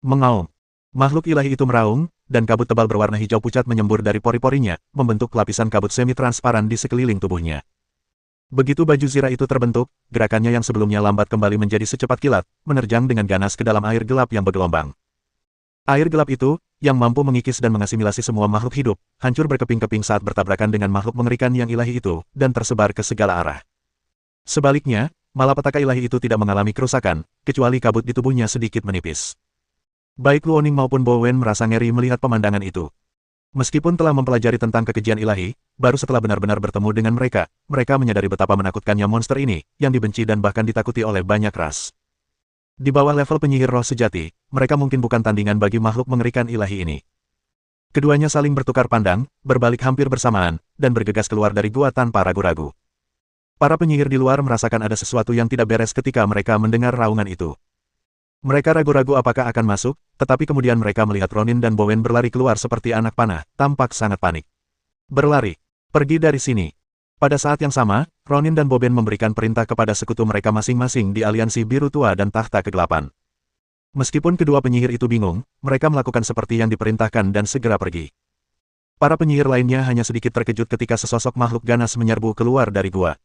Mengaum. Makhluk ilahi itu meraung, dan kabut tebal berwarna hijau pucat menyembur dari pori-porinya, membentuk lapisan kabut semi-transparan di sekeliling tubuhnya. Begitu baju zirah itu terbentuk, gerakannya yang sebelumnya lambat kembali menjadi secepat kilat, menerjang dengan ganas ke dalam air gelap yang bergelombang. Air gelap itu, yang mampu mengikis dan mengasimilasi semua makhluk hidup, hancur berkeping-keping saat bertabrakan dengan makhluk mengerikan yang ilahi itu, dan tersebar ke segala arah. Sebaliknya, malapetaka ilahi itu tidak mengalami kerusakan, kecuali kabut di tubuhnya sedikit menipis. Baik Luoning maupun Bowen merasa ngeri melihat pemandangan itu. Meskipun telah mempelajari tentang kekejian ilahi, baru setelah benar-benar bertemu dengan mereka, mereka menyadari betapa menakutkannya monster ini, yang dibenci dan bahkan ditakuti oleh banyak ras. Di bawah level penyihir roh sejati, mereka mungkin bukan tandingan bagi makhluk mengerikan ilahi ini. Keduanya saling bertukar pandang, berbalik hampir bersamaan, dan bergegas keluar dari gua tanpa ragu-ragu. Para penyihir di luar merasakan ada sesuatu yang tidak beres ketika mereka mendengar raungan itu. Mereka ragu-ragu apakah akan masuk, tetapi kemudian mereka melihat Ronin dan Bowen berlari keluar seperti anak panah, tampak sangat panik. Berlari. Pergi dari sini. Pada saat yang sama, Ronin dan Bowen memberikan perintah kepada sekutu mereka masing-masing di aliansi biru tua dan takhta kegelapan. Meskipun kedua penyihir itu bingung, mereka melakukan seperti yang diperintahkan dan segera pergi. Para penyihir lainnya hanya sedikit terkejut ketika sesosok makhluk ganas menyerbu keluar dari gua.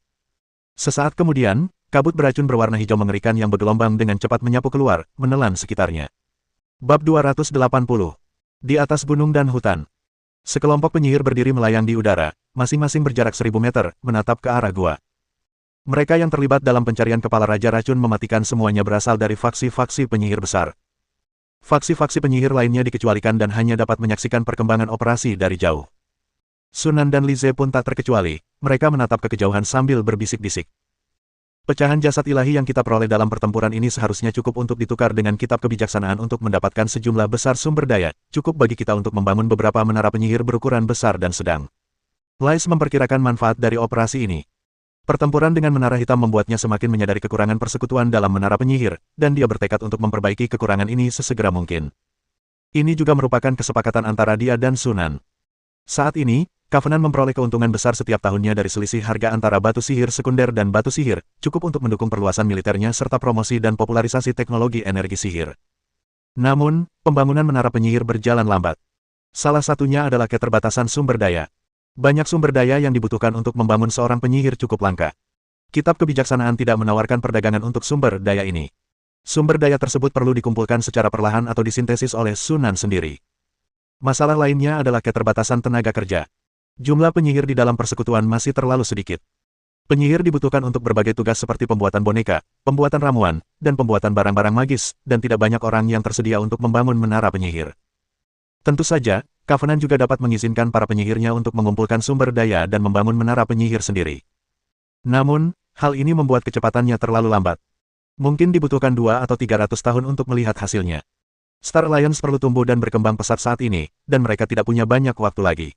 Sesaat kemudian, kabut beracun berwarna hijau mengerikan yang bergelombang dengan cepat menyapu keluar, menelan sekitarnya. Bab 280. Di atas gunung dan hutan. Sekelompok penyihir berdiri melayang di udara, masing-masing berjarak 1000 meter, menatap ke arah gua. Mereka yang terlibat dalam pencarian kepala Raja Racun mematikan semuanya berasal dari faksi-faksi penyihir besar. Faksi-faksi penyihir lainnya dikecualikan dan hanya dapat menyaksikan perkembangan operasi dari jauh. Sunan dan Lize pun tak terkecuali, mereka menatap ke kejauhan sambil berbisik-bisik. Pecahan jasad ilahi yang kita peroleh dalam pertempuran ini seharusnya cukup untuk ditukar dengan kitab kebijaksanaan untuk mendapatkan sejumlah besar sumber daya, cukup bagi kita untuk membangun beberapa menara penyihir berukuran besar dan sedang. Lais memperkirakan manfaat dari operasi ini. Pertempuran dengan menara hitam membuatnya semakin menyadari kekurangan persekutuan dalam menara penyihir, dan dia bertekad untuk memperbaiki kekurangan ini sesegera mungkin. Ini juga merupakan kesepakatan antara dia dan Sunan. Saat ini, Covenant memperoleh keuntungan besar setiap tahunnya dari selisih harga antara batu sihir sekunder dan batu sihir, cukup untuk mendukung perluasan militernya serta promosi dan popularisasi teknologi energi sihir. Namun, pembangunan menara penyihir berjalan lambat. Salah satunya adalah keterbatasan sumber daya. Banyak sumber daya yang dibutuhkan untuk membangun seorang penyihir cukup langka. Kitab kebijaksanaan tidak menawarkan perdagangan untuk sumber daya ini. Sumber daya tersebut perlu dikumpulkan secara perlahan atau disintesis oleh Sunan sendiri. Masalah lainnya adalah keterbatasan tenaga kerja. Jumlah penyihir di dalam persekutuan masih terlalu sedikit. Penyihir dibutuhkan untuk berbagai tugas seperti pembuatan boneka, pembuatan ramuan, dan pembuatan barang-barang magis, dan tidak banyak orang yang tersedia untuk membangun menara penyihir. Tentu saja, Covenant juga dapat mengizinkan para penyihirnya untuk mengumpulkan sumber daya dan membangun menara penyihir sendiri. Namun, hal ini membuat kecepatannya terlalu lambat. Mungkin dibutuhkan 2 atau 300 tahun untuk melihat hasilnya. Star Alliance perlu tumbuh dan berkembang pesat saat ini, dan mereka tidak punya banyak waktu lagi.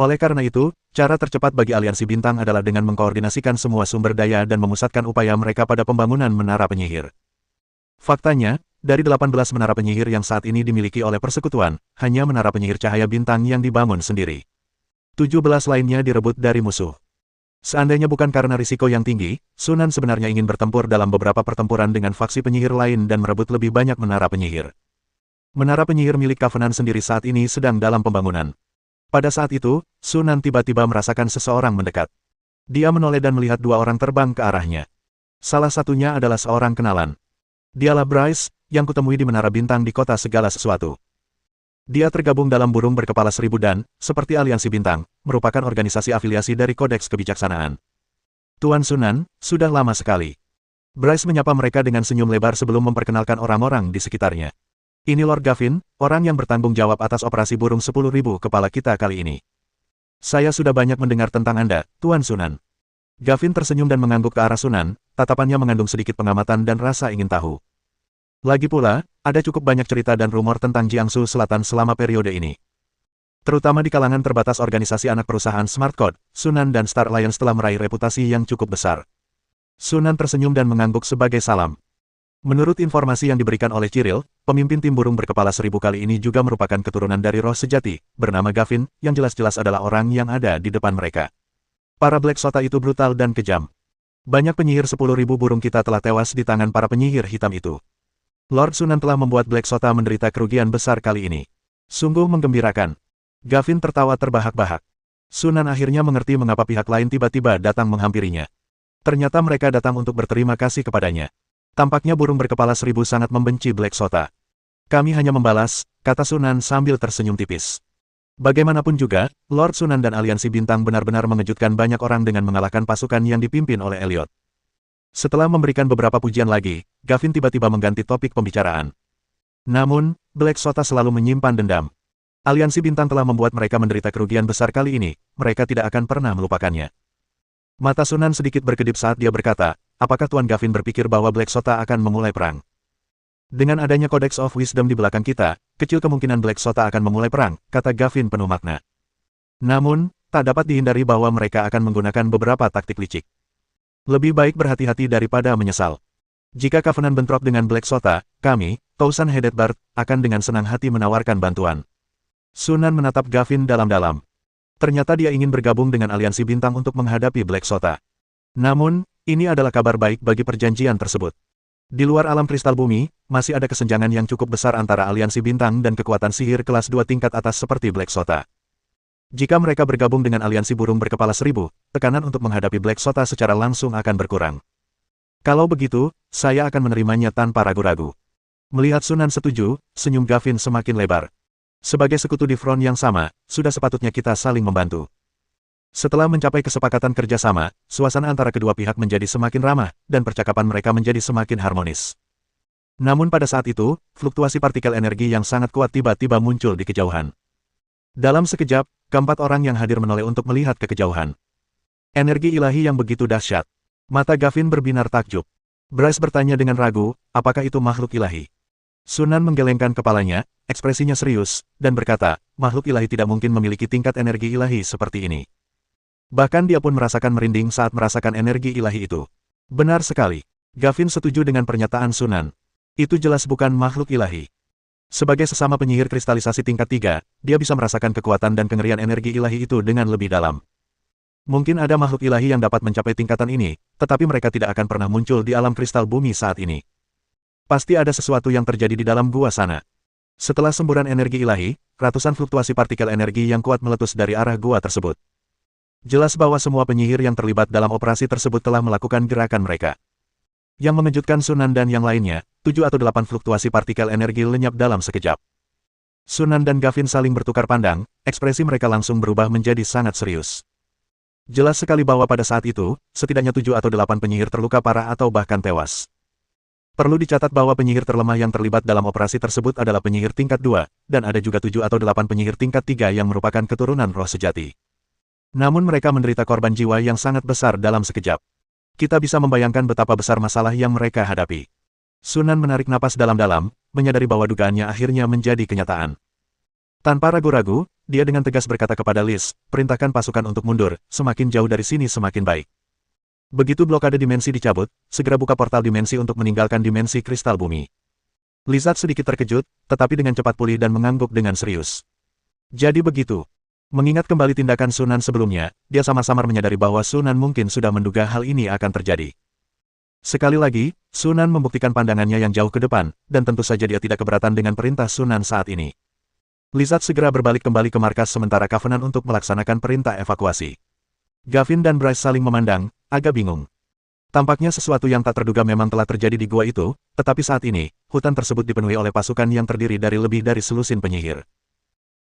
Oleh karena itu, cara tercepat bagi aliansi bintang adalah dengan mengkoordinasikan semua sumber daya dan memusatkan upaya mereka pada pembangunan menara penyihir. Faktanya, dari 18 menara penyihir yang saat ini dimiliki oleh persekutuan, hanya menara penyihir cahaya bintang yang dibangun sendiri. 17 lainnya direbut dari musuh. Seandainya bukan karena risiko yang tinggi, Sunan sebenarnya ingin bertempur dalam beberapa pertempuran dengan faksi penyihir lain dan merebut lebih banyak menara penyihir. Menara penyihir milik Covenant sendiri saat ini sedang dalam pembangunan. Pada saat itu, Sunan tiba-tiba merasakan seseorang mendekat. Dia menoleh dan melihat 2 orang terbang ke arahnya. Salah satunya adalah seorang kenalan. Dialah Bryce, yang kutemui di Menara Bintang di Kota Segala Sesuatu. Dia tergabung dalam burung berkepala 1000 dan, seperti Aliansi Bintang, merupakan organisasi afiliasi dari Kodeks Kebijaksanaan. Tuan Sunan, sudah lama sekali. Bryce menyapa mereka dengan senyum lebar sebelum memperkenalkan orang-orang di sekitarnya. Ini Lord Gavin, orang yang bertanggung jawab atas operasi burung 10.000 kepala kita kali ini. Saya sudah banyak mendengar tentang Anda, Tuan Sunan. Gavin tersenyum dan mengangguk ke arah Sunan, tatapannya mengandung sedikit pengamatan dan rasa ingin tahu. Lagi pula, ada cukup banyak cerita dan rumor tentang Jiangsu Selatan selama periode ini. Terutama di kalangan terbatas organisasi anak perusahaan Smart Code, Sunan dan Star Alliance telah meraih reputasi yang cukup besar. Sunan tersenyum dan mengangguk sebagai salam. Menurut informasi yang diberikan oleh Cyril, pemimpin tim burung berkepala 1000 kali ini juga merupakan keturunan dari roh sejati, bernama Gavin, yang jelas-jelas adalah orang yang ada di depan mereka. Para Black Sota itu brutal dan kejam. Banyak penyihir 10.000 burung kita telah tewas di tangan para penyihir hitam itu. Lord Sunan telah membuat Black Sota menderita kerugian besar kali ini. Sungguh menggembirakan. Gavin tertawa terbahak-bahak. Sunan akhirnya mengerti mengapa pihak lain tiba-tiba datang menghampirinya. Ternyata mereka datang untuk berterima kasih kepadanya. Tampaknya burung berkepala 1000 sangat membenci Black Sota. Kami hanya membalas, kata Sunan sambil tersenyum tipis. Bagaimanapun juga, Lord Sunan dan Aliansi Bintang benar-benar mengejutkan banyak orang dengan mengalahkan pasukan yang dipimpin oleh Elliot. Setelah memberikan beberapa pujian lagi, Gavin tiba-tiba mengganti topik pembicaraan. Namun, Black Sota selalu menyimpan dendam. Aliansi Bintang telah membuat mereka menderita kerugian besar kali ini, mereka tidak akan pernah melupakannya. Mata Sunan sedikit berkedip saat dia berkata, apakah Tuan Gavin berpikir bahwa Black Sota akan memulai perang? Dengan adanya Codex of Wisdom di belakang kita, kecil kemungkinan Black Sota akan memulai perang, kata Gavin penuh makna. Namun, tak dapat dihindari bahwa mereka akan menggunakan beberapa taktik licik. Lebih baik berhati-hati daripada menyesal. Jika Covenant bentrok dengan Black Sota, kami, Tausan Hedetbard, akan dengan senang hati menawarkan bantuan. Sunan menatap Gavin dalam-dalam. Ternyata dia ingin bergabung dengan aliansi bintang untuk menghadapi Black Sota. Namun, ini adalah kabar baik bagi perjanjian tersebut. Di luar alam kristal bumi, masih ada kesenjangan yang cukup besar antara aliansi bintang dan kekuatan sihir kelas 2 tingkat atas seperti Black Sota. Jika mereka bergabung dengan aliansi burung berkepala 1000, tekanan untuk menghadapi Black Sota secara langsung akan berkurang. Kalau begitu, saya akan menerimanya tanpa ragu-ragu. Melihat Sunan setuju, senyum Gavin semakin lebar. Sebagai sekutu di front yang sama, sudah sepatutnya kita saling membantu. Setelah mencapai kesepakatan kerjasama, suasana antara kedua pihak menjadi semakin ramah, dan percakapan mereka menjadi semakin harmonis. Namun pada saat itu, fluktuasi partikel energi yang sangat kuat tiba-tiba muncul di kejauhan. Dalam sekejap, keempat orang yang hadir menoleh untuk melihat ke kejauhan. Energi ilahi yang begitu dahsyat. Mata Gavin berbinar takjub. Bryce bertanya dengan ragu, apakah itu makhluk ilahi? Sunan menggelengkan kepalanya, ekspresinya serius, dan berkata, makhluk ilahi tidak mungkin memiliki tingkat energi ilahi seperti ini. Bahkan dia pun merasakan merinding saat merasakan energi ilahi itu. Benar sekali. Gavin setuju dengan pernyataan Sunan. Itu jelas bukan makhluk ilahi. Sebagai sesama penyihir kristalisasi tingkat 3, dia bisa merasakan kekuatan dan kengerian energi ilahi itu dengan lebih dalam. Mungkin ada makhluk ilahi yang dapat mencapai tingkatan ini, tetapi mereka tidak akan pernah muncul di alam kristal bumi saat ini. Pasti ada sesuatu yang terjadi di dalam gua sana. Setelah semburan energi ilahi, ratusan fluktuasi partikel energi yang kuat meletus dari arah gua tersebut. Jelas bahwa semua penyihir yang terlibat dalam operasi tersebut telah melakukan gerakan mereka. Yang mengejutkan Sunan dan yang lainnya, 7 atau 8 fluktuasi partikel energi lenyap dalam sekejap. Sunan dan Gavin saling bertukar pandang, ekspresi mereka langsung berubah menjadi sangat serius. Jelas sekali bahwa pada saat itu, setidaknya 7 atau 8 penyihir terluka parah atau bahkan tewas. Perlu dicatat bahwa penyihir terlemah yang terlibat dalam operasi tersebut adalah penyihir tingkat 2, dan ada juga 7 atau 8 penyihir tingkat 3 yang merupakan keturunan roh sejati. Namun mereka menderita korban jiwa yang sangat besar dalam sekejap. Kita bisa membayangkan betapa besar masalah yang mereka hadapi. Sunan menarik napas dalam-dalam, menyadari bahwa dugaannya akhirnya menjadi kenyataan. Tanpa ragu-ragu, dia dengan tegas berkata kepada Liz, perintahkan pasukan untuk mundur, semakin jauh dari sini semakin baik. Begitu blokade dimensi dicabut, segera buka portal dimensi untuk meninggalkan dimensi kristal bumi. Lizard sedikit terkejut, tetapi dengan cepat pulih dan mengangguk dengan serius. Jadi begitu. Mengingat kembali tindakan Sunan sebelumnya, dia samar-samar menyadari bahwa Sunan mungkin sudah menduga hal ini akan terjadi. Sekali lagi, Sunan membuktikan pandangannya yang jauh ke depan, dan tentu saja dia tidak keberatan dengan perintah Sunan saat ini. Lizard segera berbalik kembali ke markas sementara Covenant untuk melaksanakan perintah evakuasi. Gavin dan Bryce saling memandang, agak bingung. Tampaknya sesuatu yang tak terduga memang telah terjadi di gua itu, tetapi saat ini, hutan tersebut dipenuhi oleh pasukan yang terdiri dari lebih dari selusin penyihir.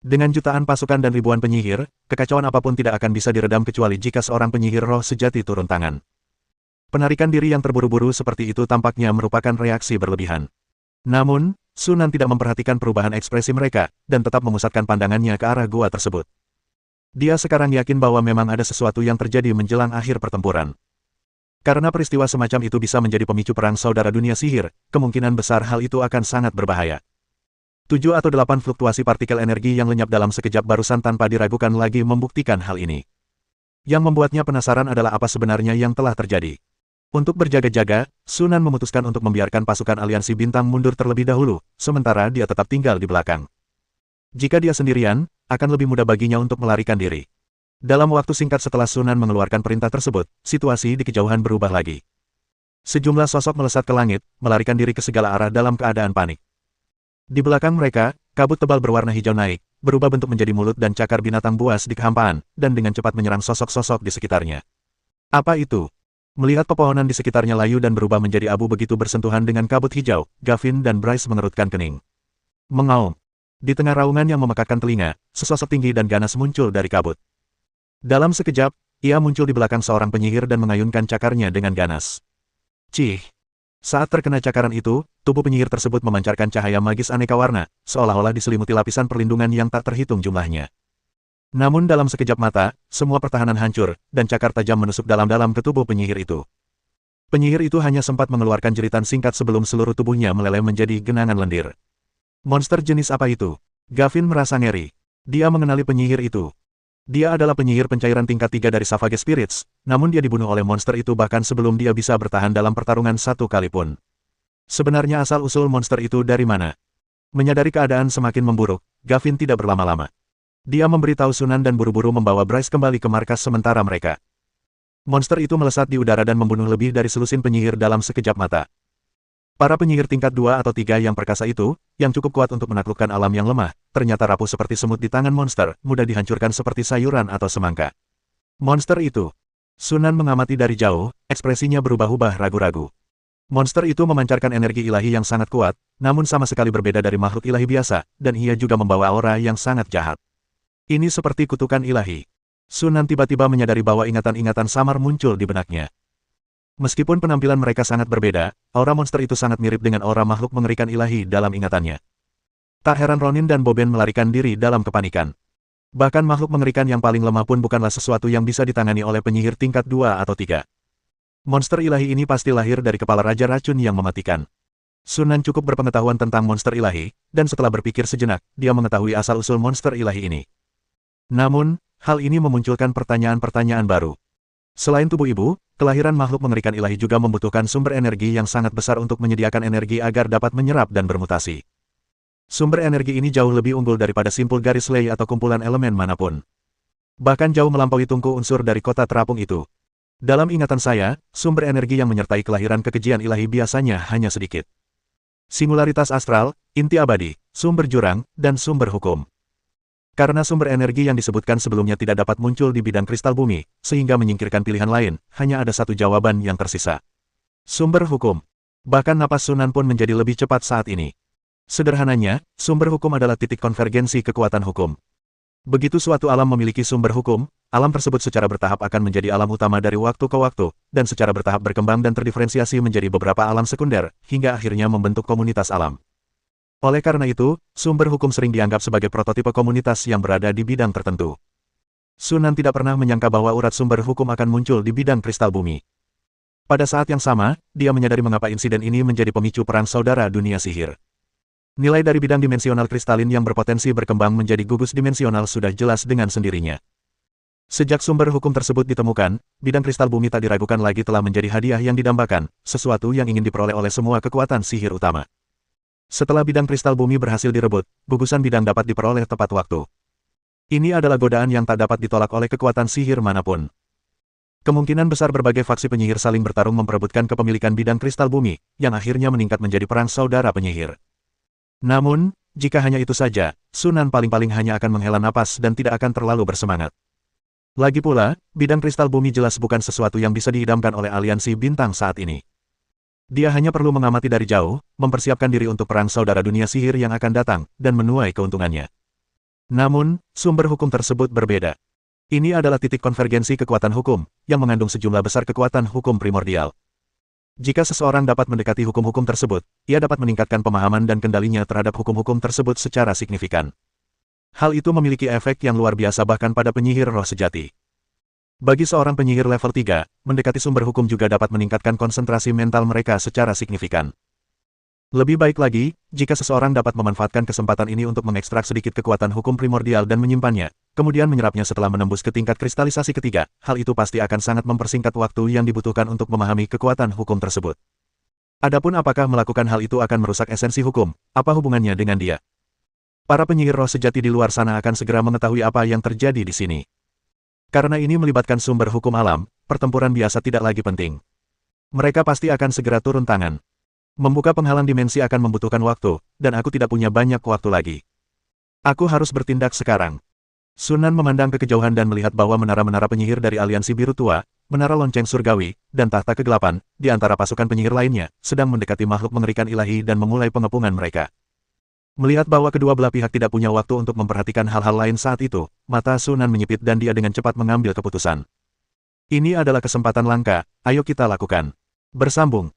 Dengan jutaan pasukan dan ribuan penyihir, kekacauan apapun tidak akan bisa diredam kecuali jika seorang penyihir roh sejati turun tangan. Penarikan diri yang terburu-buru seperti itu tampaknya merupakan reaksi berlebihan. Namun, Sunan tidak memperhatikan perubahan ekspresi mereka, dan tetap memusatkan pandangannya ke arah gua tersebut. Dia sekarang yakin bahwa memang ada sesuatu yang terjadi menjelang akhir pertempuran. Karena peristiwa semacam itu bisa menjadi pemicu perang saudara dunia sihir, kemungkinan besar hal itu akan sangat berbahaya. 7 atau 8 fluktuasi partikel energi yang lenyap dalam sekejap barusan tanpa diragukan lagi membuktikan hal ini. Yang membuatnya penasaran adalah apa sebenarnya yang telah terjadi. Untuk berjaga-jaga, Sunan memutuskan untuk membiarkan pasukan aliansi bintang mundur terlebih dahulu, sementara dia tetap tinggal di belakang. Jika dia sendirian, akan lebih mudah baginya untuk melarikan diri. Dalam waktu singkat setelah Sunan mengeluarkan perintah tersebut, situasi di kejauhan berubah lagi. Sejumlah sosok melesat ke langit, melarikan diri ke segala arah dalam keadaan panik. Di belakang mereka, kabut tebal berwarna hijau naik, berubah bentuk menjadi mulut dan cakar binatang buas di kehampaan, dan dengan cepat menyerang sosok-sosok di sekitarnya. Apa itu? Melihat pepohonan di sekitarnya layu dan berubah menjadi abu begitu bersentuhan dengan kabut hijau, Gavin dan Bryce mengerutkan kening. Mengaum. Di tengah raungan yang memekakkan telinga, sesosok tinggi dan ganas muncul dari kabut. Dalam sekejap, ia muncul di belakang seorang penyihir dan mengayunkan cakarnya dengan ganas. Cih! Saat terkena cakaran itu, tubuh penyihir tersebut memancarkan cahaya magis aneka warna, seolah-olah diselimuti lapisan perlindungan yang tak terhitung jumlahnya. Namun dalam sekejap mata, semua pertahanan hancur, dan cakar tajam menusuk dalam-dalam ke tubuh penyihir itu. Penyihir itu hanya sempat mengeluarkan jeritan singkat sebelum seluruh tubuhnya meleleh menjadi genangan lendir. Monster jenis apa itu? Gavin merasa ngeri. Dia mengenali penyihir itu. Dia adalah penyihir pencairan tingkat 3 dari Savage Spirits, namun dia dibunuh oleh monster itu bahkan sebelum dia bisa bertahan dalam pertarungan satu kali pun. Sebenarnya asal-usul monster itu dari mana? Menyadari keadaan semakin memburuk, Gavin tidak berlama-lama. Dia memberitahu Sunan dan buru-buru membawa Bryce kembali ke markas sementara mereka. Monster itu melesat di udara dan membunuh lebih dari selusin penyihir dalam sekejap mata. Para penyihir tingkat 2 atau 3 yang perkasa itu, yang cukup kuat untuk menaklukkan alam yang lemah, ternyata rapuh seperti semut di tangan monster, mudah dihancurkan seperti sayuran atau semangka. Monster itu. Sunan mengamati dari jauh, ekspresinya berubah-ubah ragu-ragu. Monster itu memancarkan energi ilahi yang sangat kuat, namun sama sekali berbeda dari makhluk ilahi biasa, dan ia juga membawa aura yang sangat jahat. Ini seperti kutukan ilahi. Sunan tiba-tiba menyadari bahwa ingatan-ingatan samar muncul di benaknya. Meskipun penampilan mereka sangat berbeda, aura monster itu sangat mirip dengan aura makhluk mengerikan ilahi dalam ingatannya. Tak heran Ronin dan Boben melarikan diri dalam kepanikan. Bahkan makhluk mengerikan yang paling lemah pun bukanlah sesuatu yang bisa ditangani oleh penyihir tingkat 2 atau 3. Monster ilahi ini pasti lahir dari kepala Raja Racun yang mematikan. Sunan cukup berpengetahuan tentang monster ilahi, dan setelah berpikir sejenak, dia mengetahui asal-usul monster ilahi ini. Namun, hal ini memunculkan pertanyaan-pertanyaan baru. Selain tubuh ibu, kelahiran makhluk mengerikan ilahi juga membutuhkan sumber energi yang sangat besar untuk menyediakan energi agar dapat menyerap dan bermutasi. Sumber energi ini jauh lebih unggul daripada simpul garis lei atau kumpulan elemen manapun. Bahkan jauh melampaui tungku unsur dari kota terapung itu. Dalam ingatan saya, sumber energi yang menyertai kelahiran kekejian ilahi biasanya hanya sedikit. Singularitas astral, inti abadi, sumber jurang, dan sumber hukum. Karena sumber energi yang disebutkan sebelumnya tidak dapat muncul di bidang kristal bumi, sehingga menyingkirkan pilihan lain, hanya ada satu jawaban yang tersisa. Sumber hukum. Bahkan napas Sunan pun menjadi lebih cepat saat ini. Sederhananya, sumber hukum adalah titik konvergensi kekuatan hukum. Begitu suatu alam memiliki sumber hukum, alam tersebut secara bertahap akan menjadi alam utama dari waktu ke waktu, dan secara bertahap berkembang dan terdiferensiasi menjadi beberapa alam sekunder, hingga akhirnya membentuk komunitas alam. Oleh karena itu, sumber hukum sering dianggap sebagai prototipe komunitas yang berada di bidang tertentu. Sunan tidak pernah menyangka bahwa urat sumber hukum akan muncul di bidang kristal bumi. Pada saat yang sama, dia menyadari mengapa insiden ini menjadi pemicu perang saudara dunia sihir. Nilai dari bidang dimensional kristalin yang berpotensi berkembang menjadi gugus dimensional sudah jelas dengan sendirinya. Sejak sumber hukum tersebut ditemukan, bidang kristal bumi tak diragukan lagi telah menjadi hadiah yang didambakan, sesuatu yang ingin diperoleh oleh semua kekuatan sihir utama. Setelah bidang kristal bumi berhasil direbut, gugusan bidang dapat diperoleh tepat waktu. Ini adalah godaan yang tak dapat ditolak oleh kekuatan sihir manapun. Kemungkinan besar berbagai faksi penyihir saling bertarung memperebutkan kepemilikan bidang kristal bumi, yang akhirnya meningkat menjadi perang saudara penyihir. Namun, jika hanya itu saja, Sunan paling-paling hanya akan menghela napas dan tidak akan terlalu bersemangat. Lagi pula, bidang kristal bumi jelas bukan sesuatu yang bisa diidamkan oleh aliansi bintang saat ini. Dia hanya perlu mengamati dari jauh, mempersiapkan diri untuk perang saudara dunia sihir yang akan datang, dan menuai keuntungannya. Namun, sumber hukum tersebut berbeda. Ini adalah titik konvergensi kekuatan hukum, yang mengandung sejumlah besar kekuatan hukum primordial. Jika seseorang dapat mendekati hukum-hukum tersebut, ia dapat meningkatkan pemahaman dan kendalinya terhadap hukum-hukum tersebut secara signifikan. Hal itu memiliki efek yang luar biasa bahkan pada penyihir roh sejati. Bagi seorang penyihir level 3, mendekati sumber hukum juga dapat meningkatkan konsentrasi mental mereka secara signifikan. Lebih baik lagi, jika seseorang dapat memanfaatkan kesempatan ini untuk mengekstrak sedikit kekuatan hukum primordial dan menyimpannya, kemudian menyerapnya setelah menembus ke tingkat kristalisasi ketiga, hal itu pasti akan sangat mempersingkat waktu yang dibutuhkan untuk memahami kekuatan hukum tersebut. Adapun apakah melakukan hal itu akan merusak esensi hukum, apa hubungannya dengan dia? Para penyihir roh sejati di luar sana akan segera mengetahui apa yang terjadi di sini. Karena ini melibatkan sumber hukum alam, pertempuran biasa tidak lagi penting. Mereka pasti akan segera turun tangan. Membuka penghalang dimensi akan membutuhkan waktu, dan aku tidak punya banyak waktu lagi. Aku harus bertindak sekarang. Sunan memandang ke kejauhan dan melihat bahwa menara-menara penyihir dari aliansi biru tua, menara lonceng surgawi, dan tahta kegelapan, di antara pasukan penyihir lainnya, sedang mendekati makhluk mengerikan ilahi dan memulai pengepungan mereka. Melihat bahwa kedua belah pihak tidak punya waktu untuk memperhatikan hal-hal lain saat itu, mata Sunan menyipit dan dia dengan cepat mengambil keputusan. Ini adalah kesempatan langka, ayo kita lakukan. Bersambung.